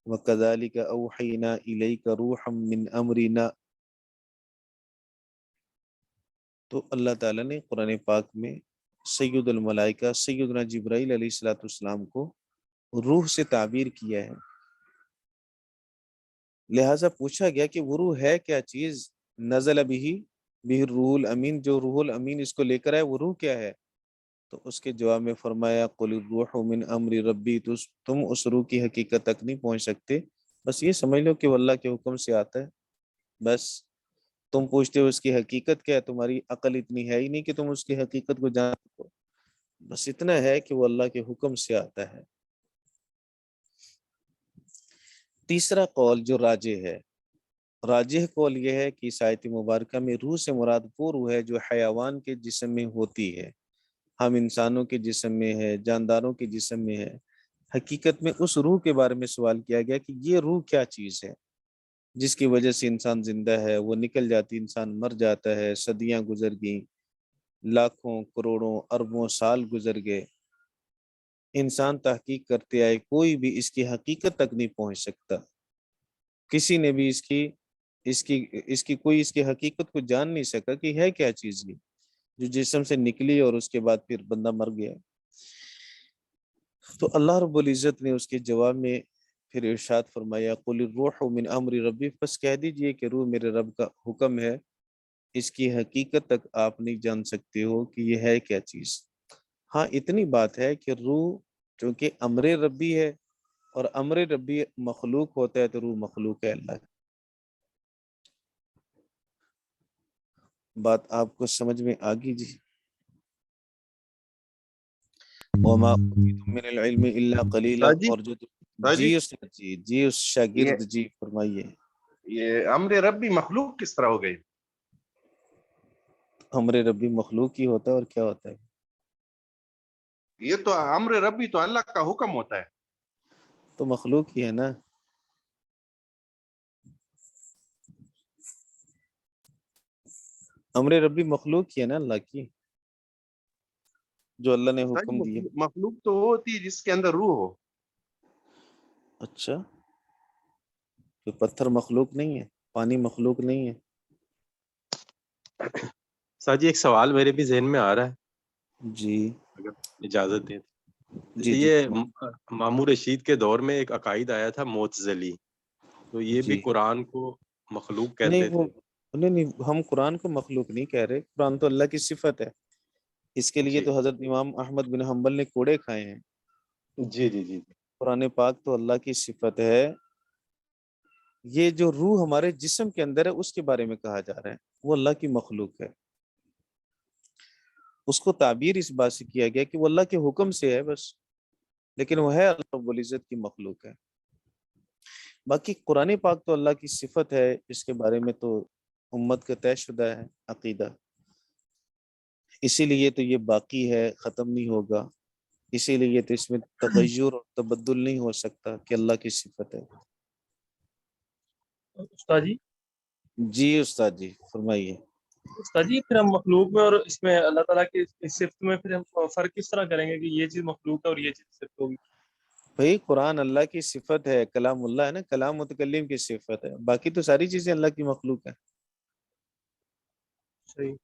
وکذالک اوحینا الیک روحا من امرنا، تو اللہ تعالیٰ نے قرآن پاک میں سید الملائکہ سیدنا جبرائیل علیہ السلام کو روح سے تعبیر کیا ہے، لہٰذا پوچھا گیا کہ وہ روح ہے کیا چیز، نزل به الروح الامین، جو روح الامین اس کو لے کر آئے وہ روح کیا ہے؟ تو اس کے جواب میں فرمایا قل الروح من امر ربی، تو تم اس روح کی حقیقت تک نہیں پہنچ سکتے، بس یہ سمجھ لو کہ وہ اللہ کے حکم سے آتا ہے، بس تم پوچھتے ہو اس کی حقیقت کیا ہے، تمہاری عقل اتنی ہے ہی نہیں کہ تم اس کی حقیقت کو جان سکو، بس اتنا ہے کہ وہ اللہ کے حکم سے آتا ہے۔ تیسرا قول جو راجح ہے، راجح قول یہ ہے کہ اس آیت مبارکہ میں روح سے مراد وہ روح ہے جو حیوان کے جسم میں ہوتی ہے، ہم انسانوں کے جسم میں ہے، جانداروں کے جسم میں ہے۔ حقیقت میں اس روح کے بارے میں سوال کیا گیا کہ یہ روح کیا چیز ہے جس کی وجہ سے انسان زندہ ہے، وہ نکل جاتی انسان مر جاتا ہے، صدیاں گزر گئیں، لاکھوں کروڑوں اربوں سال گزر گئے، انسان تحقیق کرتے آئے، کوئی بھی اس کی حقیقت تک نہیں پہنچ سکتا، کسی نے بھی اس کی کوئی اس کی حقیقت کو جان نہیں سکا کہ ہے کیا چیز یہ جو جسم سے نکلی اور اس کے بعد پھر بندہ مر گیا۔ تو اللہ رب العزت نے اس کے جواب میں پھر ارشاد فرمایا قل الروح من امر ربی، بس کہہ دیجئے کہ روح میرے رب کا حکم ہے، اس کی حقیقت تک آپ نہیں جان سکتے ہو کہ یہ ہے کیا چیز۔ ہاں اتنی بات ہے کہ روح چونکہ امر ربی ہے اور امر ربی مخلوق ہوتا ہے تو روح مخلوق ہے اللہ کی۔ بات آپ کو سمجھ میں آ گئی جی؟ وما اوتیتم من العلم الا قلیلا، اور جو جی استاد جی اس شاگرد جی فرمائیے۔ یہ امر ربی مخلوق کس طرح ہو گئی؟ امر ربی مخلوق ہی ہوتا ہے اور کیا ہوتا ہے؟ یہ تو امر ربی تو اللہ کا حکم ہوتا ہے، تو مخلوق ہی ہے نا۔ امر ربی مخلوق ہی ہے نا اللہ کی، جو اللہ نے حکم دیا۔ مخلوق تو وہ ہوتی ہے جس کے اندر روح ہو۔ اچھا، تو پتھر مخلوق نہیں ہے، پانی مخلوق نہیں ہے؟ سر جی ایک سوال میرے بھی ذہن میں آ رہا ہے، جی اگر اجازت دیں۔ جی جی یہ مامون رشید کے دور میں ایک عقائد آیا تھا معتزلی، تو یہ بھی جی قرآن کو مخلوق نہیں کہتے وہ تھے۔ نہیں ہم قرآن کو مخلوق نہیں کہہ رہے، قرآن تو اللہ کی صفت ہے، اس کے لیے جی تو حضرت امام احمد بن حنبل نے کوڑے کھائے ہیں۔ جی جی جی قرآن پاک تو اللہ کی صفت ہے، یہ جو روح ہمارے جسم کے اندر ہے اس کے بارے میں کہا جا رہا ہے، وہ اللہ کی مخلوق ہے، اس کو تعبیر اس بات سے کیا گیا کہ وہ اللہ کے حکم سے ہے بس، لیکن وہ ہے اللہ رب العزت کی مخلوق ہے۔ باقی قرآن پاک تو اللہ کی صفت ہے، اس کے بارے میں تو امت کا طے شدہ ہے عقیدہ، اسی لیے تو یہ باقی ہے، ختم نہیں ہوگا، اسی لیے تو اس میں تغیر اور تبدل نہیں ہو سکتا کہ اللہ کی صفت ہے۔ استاد جی جی استاد جی فرمائیے۔ استاد جی پھر ہم مخلوق میں اور اس میں اللہ تعالیٰ کی صفت میں پھر ہم فرق کس طرح کریں گے کہ یہ چیز مخلوق ہے اور یہ چیز صفت ہوگی؟ بھائی قرآن اللہ کی صفت ہے، کلام اللہ ہے نا، کلام متکلم کی صفت ہے، باقی تو ساری چیزیں اللہ کی مخلوق ہے۔ صحیح۔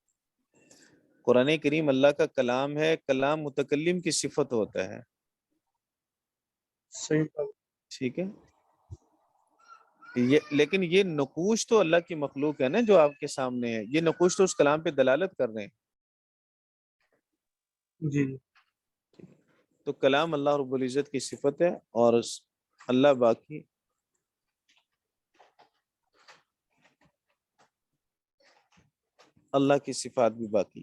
قرآن کریم اللہ کا کلام ہے، کلام متکلم کی صفت ہوتا ہے۔ صحیح ٹھیک ہے، لیکن یہ نقوش تو اللہ کی مخلوق ہے نا جو آپ کے سامنے ہے، یہ نقوش تو اس کلام پہ دلالت کر رہے ہیں۔ جی تو کلام اللہ رب العزت کی صفت ہے اور اللہ باقی اللہ کی صفات بھی باقی۔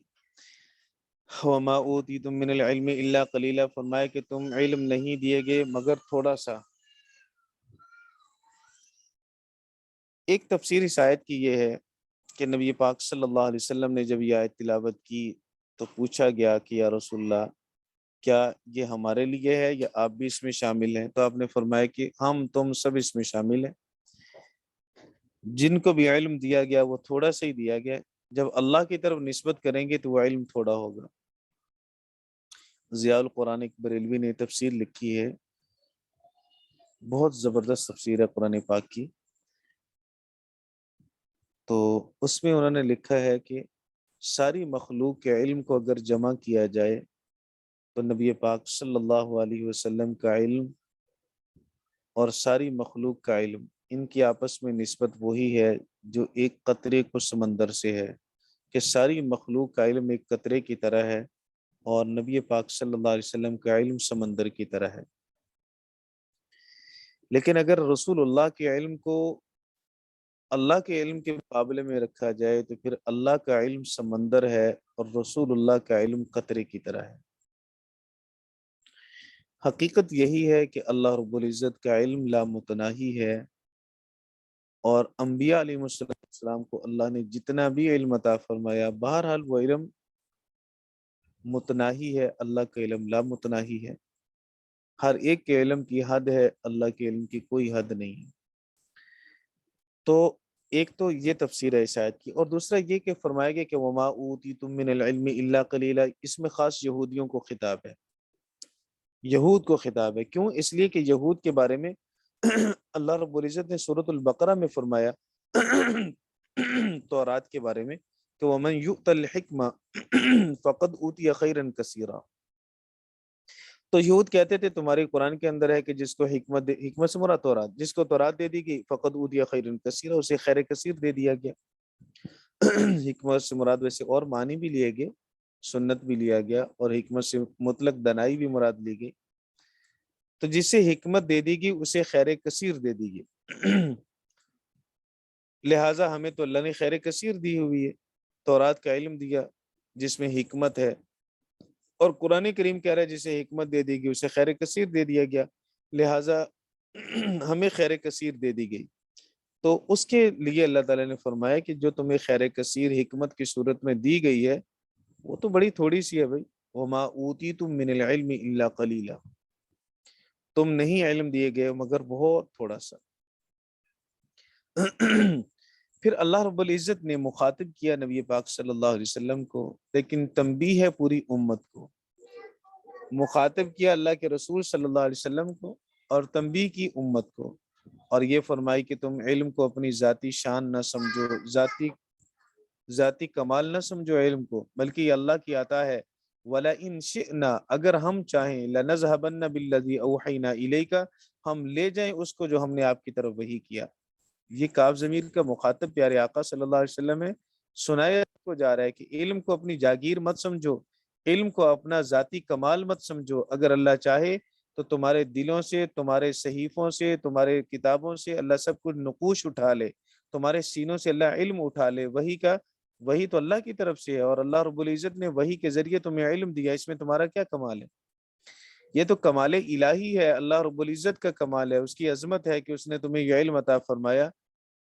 وما اوتیتم من العلم الا قلیلا، فرمایا کہ تم علم نہیں دیے گئے مگر تھوڑا سا۔ ایک تفسیر اس آیت کی یہ ہے کہ نبی پاک صلی اللہ علیہ وسلم نے جب یہ آیت تلاوت کی تو پوچھا گیا کہ یا رسول اللہ کیا یہ ہمارے لیے ہے یا آپ بھی اس میں شامل ہیں؟ تو آپ نے فرمایا کہ ہم تم سب اس میں شامل ہیں، جن کو بھی علم دیا گیا وہ تھوڑا سا ہی دیا گیا، جب اللہ کی طرف نسبت کریں گے تو وہ علم تھوڑا ہوگا۔ ضیاء القرآن بریلوی نے تفسیر لکھی ہے، بہت زبردست تفسیر ہے قرآن پاک کی، تو اس میں انہوں نے لکھا ہے کہ ساری مخلوق کے علم کو اگر جمع کیا جائے تو نبی پاک صلی اللہ علیہ وسلم کا علم اور ساری مخلوق کا علم، ان کی آپس میں نسبت وہی ہے جو ایک قطرے کو سمندر سے ہے، کہ ساری مخلوق کا علم ایک قطرے کی طرح ہے اور نبی پاک صلی اللہ علیہ وسلم کا علم سمندر کی طرح ہے۔ لیکن اگر رسول اللہ کے علم کو اللہ کے علم کے مقابلے میں رکھا جائے تو پھر اللہ کا علم سمندر ہے اور رسول اللہ کا علم قطرے کی طرح ہے۔ حقیقت یہی ہے کہ اللہ رب العزت کا علم لامتناہی ہے، اور انبیاء علیہ السلام کو اللہ نے جتنا بھی علم عطا فرمایا بہرحال وہ علم متناہی ہے، اللہ کا علم لامتناہی ہے۔ ہر ایک کے علم کی حد ہے، اللہ کے علم کی کوئی حد نہیں ہے۔ تو ایک تو یہ تفسیر ہے اس آیت کی، اور دوسرا یہ کہ فرمایا گیا کہ وما اوتیتم من العلم الا قلیلا، اس میں خاص یہودیوں کو خطاب ہے، یہود کو خطاب ہے۔ کیوں؟ اس لیے کہ یہود کے بارے میں اللہ رب العزت نے سورۃ البقرہ میں فرمایا تورات کے بارے میں کہ ومن یؤت الحکمہ فقد اوتی خیرا کثیرا۔ تو یہود کہتے تھے تمہارے قرآن کے اندر ہے کہ جس کو حکمت سے مراد تورات، جس کو تورات دے دی گئی فقد اوتی خیرا کثیرا، اسے خیر کثیر دے دیا گیا۔ حکمت سے مراد ویسے اور معنی بھی لیے گئے، سنت بھی لیا گیا، اور حکمت سے مطلق دنائی بھی مراد لی گئی۔ تو جسے حکمت دے دی گئی اسے خیر کثیر دے دی گئی، لہٰذا ہمیں تو اللہ نے خیر کثیر دی ہوئی ہے، تورات کا علم دیا جس میں حکمت ہے، اور قرآن کریم کہہ رہا ہے جسے حکمت دے دی گئی اسے خیر کثیر دے دیا گیا، لہٰذا ہمیں خیر کثیر دے دی گئی۔ تو اس کے لیے اللہ تعالیٰ نے فرمایا کہ جو تمہیں خیر کثیر حکمت کی صورت میں دی گئی ہے وہ تو بڑی تھوڑی سی ہے بھائی، وما اوتیتم من العلم الا قلیلا، تم نہیں علم دیے گئے مگر بہت تھوڑا سا۔ پھر اللہ رب العزت نے مخاطب کیا نبی پاک صلی اللہ علیہ وسلم کو، لیکن تنبیہ ہے پوری امت کو، مخاطب کیا اللہ کے رسول صلی اللہ علیہ وسلم کو اور تنبیہ کی امت کو، اور یہ فرمائی کہ تم علم کو اپنی ذاتی شان نہ سمجھو، ذاتی کمال نہ سمجھو علم کو، بلکہ یہ اللہ کی عطا ہے۔ وَلَئِن شِئْنَا، اگر ہم چاہیں، لَنَذْهَبَنَّ بِالَّذِي أَوْحَيْنَا إِلَيْكَ، ہم لے جائیں اس کو جو ہم نے آپ کی طرف وحی کیا۔ یہ کاف ضمیر کا مخاطب پیارے آقا صلی اللہ علیہ وسلم ہے، سنایا کو جا رہا ہے کہ علم کو اپنی جاگیر مت سمجھو، علم کو اپنا ذاتی کمال مت سمجھو، اگر اللہ چاہے تو تمہارے دلوں سے، تمہارے صحیفوں سے، تمہارے کتابوں سے اللہ سب کچھ نقوش اٹھا لے، تمہارے سینوں سے اللہ علم اٹھا لے، وحی کا، وہی تو اللہ کی طرف سے ہے، اور اللہ رب العزت نے وحی کے ذریعے تمہیں علم دیا، اس میں تمہارا کیا کمال ہے؟ یہ تو کمال الہی ہے، اللہ رب العزت کا کمال ہے، اس کی عظمت ہے کہ اس نے تمہیں یہ علم عطا فرمایا۔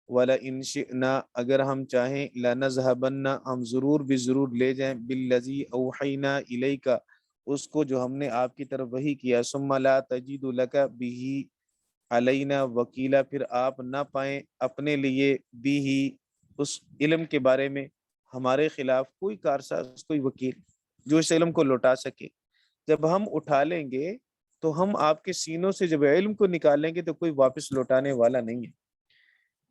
وَلَئِن شِئْنَا، اگر ہم چاہیں، لَنَذْهَبَنَّ، ہم ضرور بھی ضرور لے جائیں، بِالَّذِي أَوْحَيْنَا إِلَيْكَ، اس کو جو ہم نے آپ کی طرف وحی کیا، ثُمَّ لَا تَجِدُ لَكَ بِهِ عَلَيْنَا وَكِيلًا، پھر آپ نہ پائیں اپنے لیے بِهِ، اس علم کے بارے میں ہمارے خلاف کوئی کارساز، کوئی وکیل جو اس علم کو لوٹا سکے۔ جب ہم اٹھا لیں گے تو ہم آپ کے سینوں سے جب علم کو نکالیں گے تو کوئی واپس لوٹانے والا نہیں ہے۔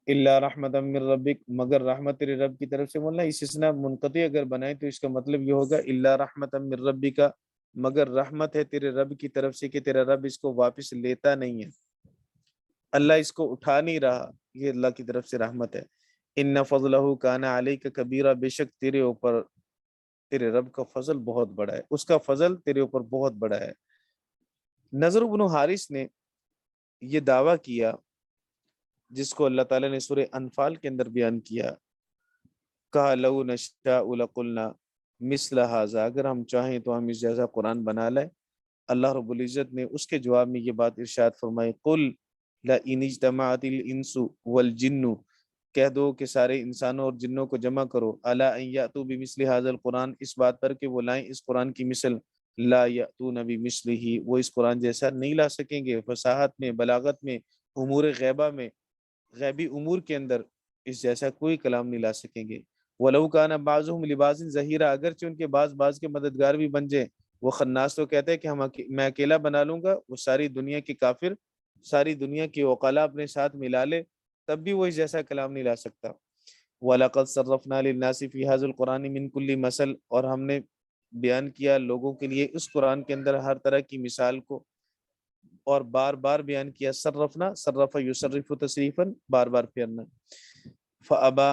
الا رحمت من ربک، مگر رحمت تیرے رب کی طرف سے، مولانا استثناء منقطع اگر بنائیں تو اس کا مطلب یہ ہوگا الا رحمت من ربک، مگر رحمت ہے تیرے رب کی طرف سے کہ تیرا رب اس کو واپس لیتا نہیں ہے، اللہ اس کو اٹھا نہیں رہا، یہ اللہ کی طرف سے رحمت ہے۔ ان فضلہ کان علیک کبیرہ، بے شک تیرے اوپر تیرے رب کا فضل بہت بڑا ہے، اس کا فضل تیرے اوپر بہت بڑا ہے۔ نضر بن حارث نے یہ دعویٰ کیا جس کو اللہ تعالیٰ نے سورہ انفال کے اندر بیان کیا، کہا لو نشاء لقلنا مثل ھذا، اگر ہم چاہیں تو ہم اس جیسا قرآن بنا لیں۔ اللہ رب العزت نے اس کے جواب میں یہ بات ارشاد فرمائی، قل لئن اجتمعت الانس والجن، کہہ دو کہ سارے انسانوں اور جنوں کو جمع کرو، الا ان یاتوا بمثل ھذا القرآن، اس بات پر کہ وہ لائیں اس قرآن کی مثل، لا یاتون بمثلہ، وہ اس قرآن جیسا نہیں لا سکیں گے، فصاحت میں، بلاغت میں، امور غیبہ میں، غیبی امور کے اندر اس جیسا کوئی کلام نہیں لا سکیں گے۔ وَلَوْ كَانَ بَعْضُهُمْ لِبَعْضٍ ظَهِيرًا، اگرچہ ان کے بعض کے مددگار بھی بن جائیں۔ وہ خناس تو کہتے ہیں کہ میں اکیلا بنا لوں گا، وہ ساری دنیا کے کافر، ساری دنیا کی عقلاء اپنے ساتھ ملا لے تب بھی وہ اس جیسا کلام نہیں لا سکتا۔ وَلَقَدْ صَرَّفْنَا لِلنَّاسِ فِي هَذَا الْقُرْآنِ مِنْ كُلِّ مَثَلٍ، اور ہم نے بیان کیا لوگوں کے لیے اس قرآن کے اندر ہر طرح کی مثال کو، اور بار بار بیان کیا۔ صرفنا، صرف یصرف تصریفاً، بار بار پھیرنا۔ فابا،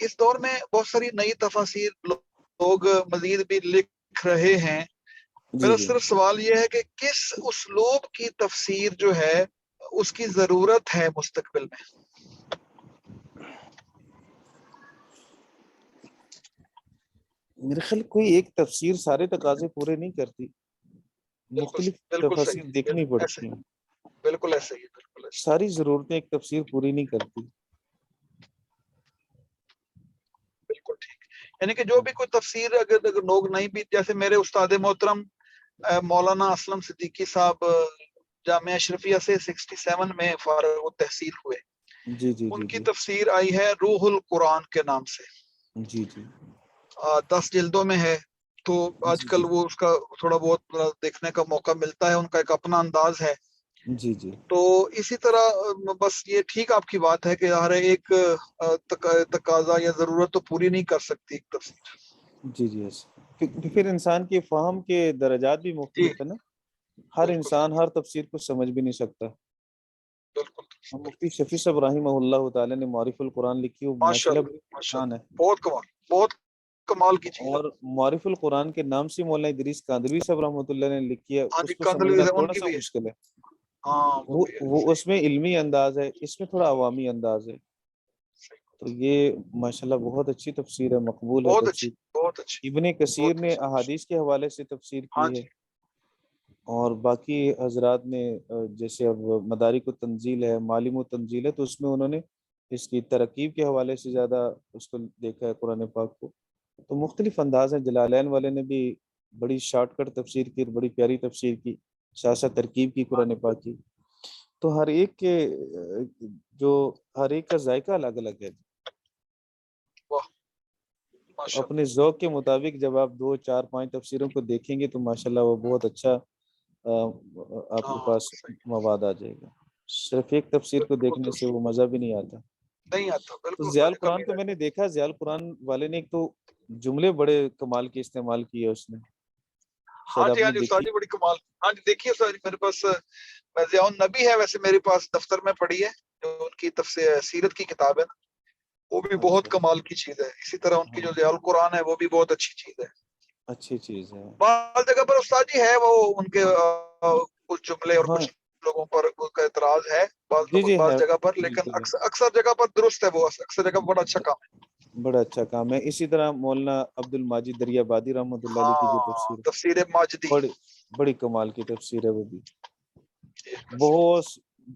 اس دور میں بہت ساری نئی تفاسیر لوگ مزید بھی لکھ رہے ہیں. میرا صرف سوال یہ ہے کہ کس اسلوب کی تفسیر جو ہے اس کی ضرورت ہے مستقبل میں؟ میرے خیال کوئی ایک تفسیر سارے تقاضے پورے نہیں کرتی، مختلف تفاسیر دیکھنی پڑتی ہیں. بالکل ایسے ہی، بالکل ایسے. ساری ضرورتیں ایک تفسیر پوری نہیں کرتی. بالکل ٹھیک. یعنی کہ جو بھی کوئی تفسیر اگر لوگ نہیں بھی، جیسے میرے استاد محترم مولانا اسلم صدیقی صاحب جامعہ اشرفیہ سے 67 میں فارغ التحصیل ہوئے. جی جی ان جی کی جی تفسیر آئی ہے روح القرآن کے نام سے. جی جی 10 جلدوں میں ہے. تو آج کل وہ اس کا تھوڑا بہت دیکھنے کا موقع ملتا ہے. ان کا ایک اپنا انداز ہے. جی جی تو اسی طرح بس یہ ٹھیک آپ کی بات ہے کہ ہر ایک تقاضا یا ضرورت تو پوری نہیں کر سکتی ایک تفسیر. جی جی پھر انسان کے فہم کے درجات بھی مختلف ہے نا. ہر انسان ہر تفسیر کو سمجھ بھی نہیں سکتا. مفتی شفیع صاحب رحمہ اللہ تعالی نے معارف القرآن لکھی، وہ ماشاءاللہ بڑی آسان ہے، بہت کمال، بہت کمال کی چیز. اور معارف القرآن کے نام سے مولانا ادریس کاندھلوی صاحب رحمۃ اللہ نے لکی ہے. اس کو کاندھلوی سمجھنا ان تھوڑا کی سا بھی ہے. مشکل ہے. ہاں وہ اس میں علمی انداز ہے، اس میں تھوڑا عوامی انداز ہے. تو یہ ماشاءاللہ بہت اچھی تفسیر ہے، مقبول ہے بہت اچھی، تفسیر. بہت اچھی. ابن کثیر نے احادیث کے حوالے سے تفسیر ہاں کی ہے، جی. اور باقی حضرات نے جیسے اب مدارک و تنزیل ہے، معالم و تنزیل ہے، تو اس میں انہوں نے اس کی ترکیب کے حوالے سے زیادہ اس کو دیکھا ہے قرآن پاک کو. تو مختلف انداز ہیں. جلالین والے نے بھی بڑی شارٹ کٹ تفسیر کی، بڑی پیاری تفسیر کی، سیاست ترکیب کی قرآن پاک کی. تو ہر ایک کے ہر ایک کا ذائقہ الگ الگ ہے. اپنے ذوق کے مطابق جب آپ 2 4 5 تفسیروں کو دیکھیں گے تو ماشاءاللہ وہ بہت اچھا آپ کے پاس مواد آ جائے گا. صرف ایک تفسیر کو دیکھنے سے وہ مزہ بھی نہیں آتا. نہیں آتا. تو بالکل. ضیاء القرآن کو میں نے دیکھا، ضیاء القرآن والے نے ایک تو جملے بڑے کمال کے استعمال کیے اس نے. ہاں جی، ہاں جی استاد جی، بڑی کمال. ہاں جی دیکھیے استاد جی، میرے پاس ضیاء النبی ہے ویسے میرے پاس دفتر میں پڑی ہے، جو ان کی تفسیر سیرت کی کتاب ہے نا، وہ بھی بہت کمال کی چیز ہے. اسی طرح ان کی جو ضیاء القرآن ہے وہ بھی بہت اچھی چیز ہے. اچھی چیز ہے. بعض جگہ پر استاد جی ہے وہ ان کے کچھ جملے اور کچھ لوگوں پر اعتراض ہے بعض جگہ پر، لیکن اکثر جگہ پر درست ہے. وہ اکثر جگہ پر بڑا اچھا کام ہے. بڑا اچھا کام ہے. اسی طرح مولانا عبد الماجد دریابادی رحمۃ اللہ علیہ کی جو تفسیر تفسیر ماجدی بڑی کمال کی تفسیر ہے. وہ بھی بہت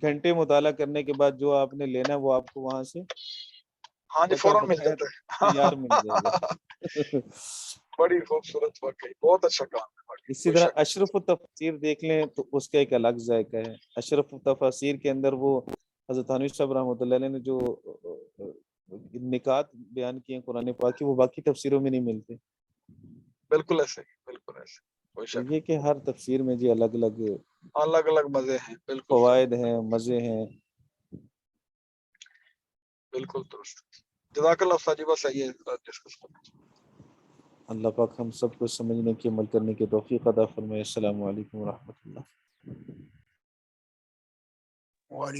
گھنٹے مطالعہ کرنے کے بعد جو آپ نے لینا ہے وہ آپ کو وہاں سے ہاں جی فوراً مل جاتا ہے، تیار مل جائے گا. بڑی خوبصورت واقعی، بہت اچھا کام ہے. اسی طرح اشرف التفسیر دیکھ لیں تو اس کا ایک الگ ذائقہ ہے. اشرف التفاسیر کے اندر وہ حضرت تھانوی صاحب رحمۃ اللہ علیہ نے جو نکات بیان کیے ہیں قرآن پاک کی، وہ باقی تفسیروں میں نہیں ملتے. بالکل ایسے، بالکل ایسے. یہ کہ ہر تفسیر میں جی الگ الگ مزے ہیں. بالکل فوائد ہیں، مزے ہیں. بالکل درست. جزاک اللہ استاد جی. بس یہی ہے ڈسکس کرنا. اللہ پاک ہم سب کو سمجھنے کی، عمل کرنے کی توفیق عطا فرمائے. السلام علیکم ورحمۃ اللہ. وعلیکم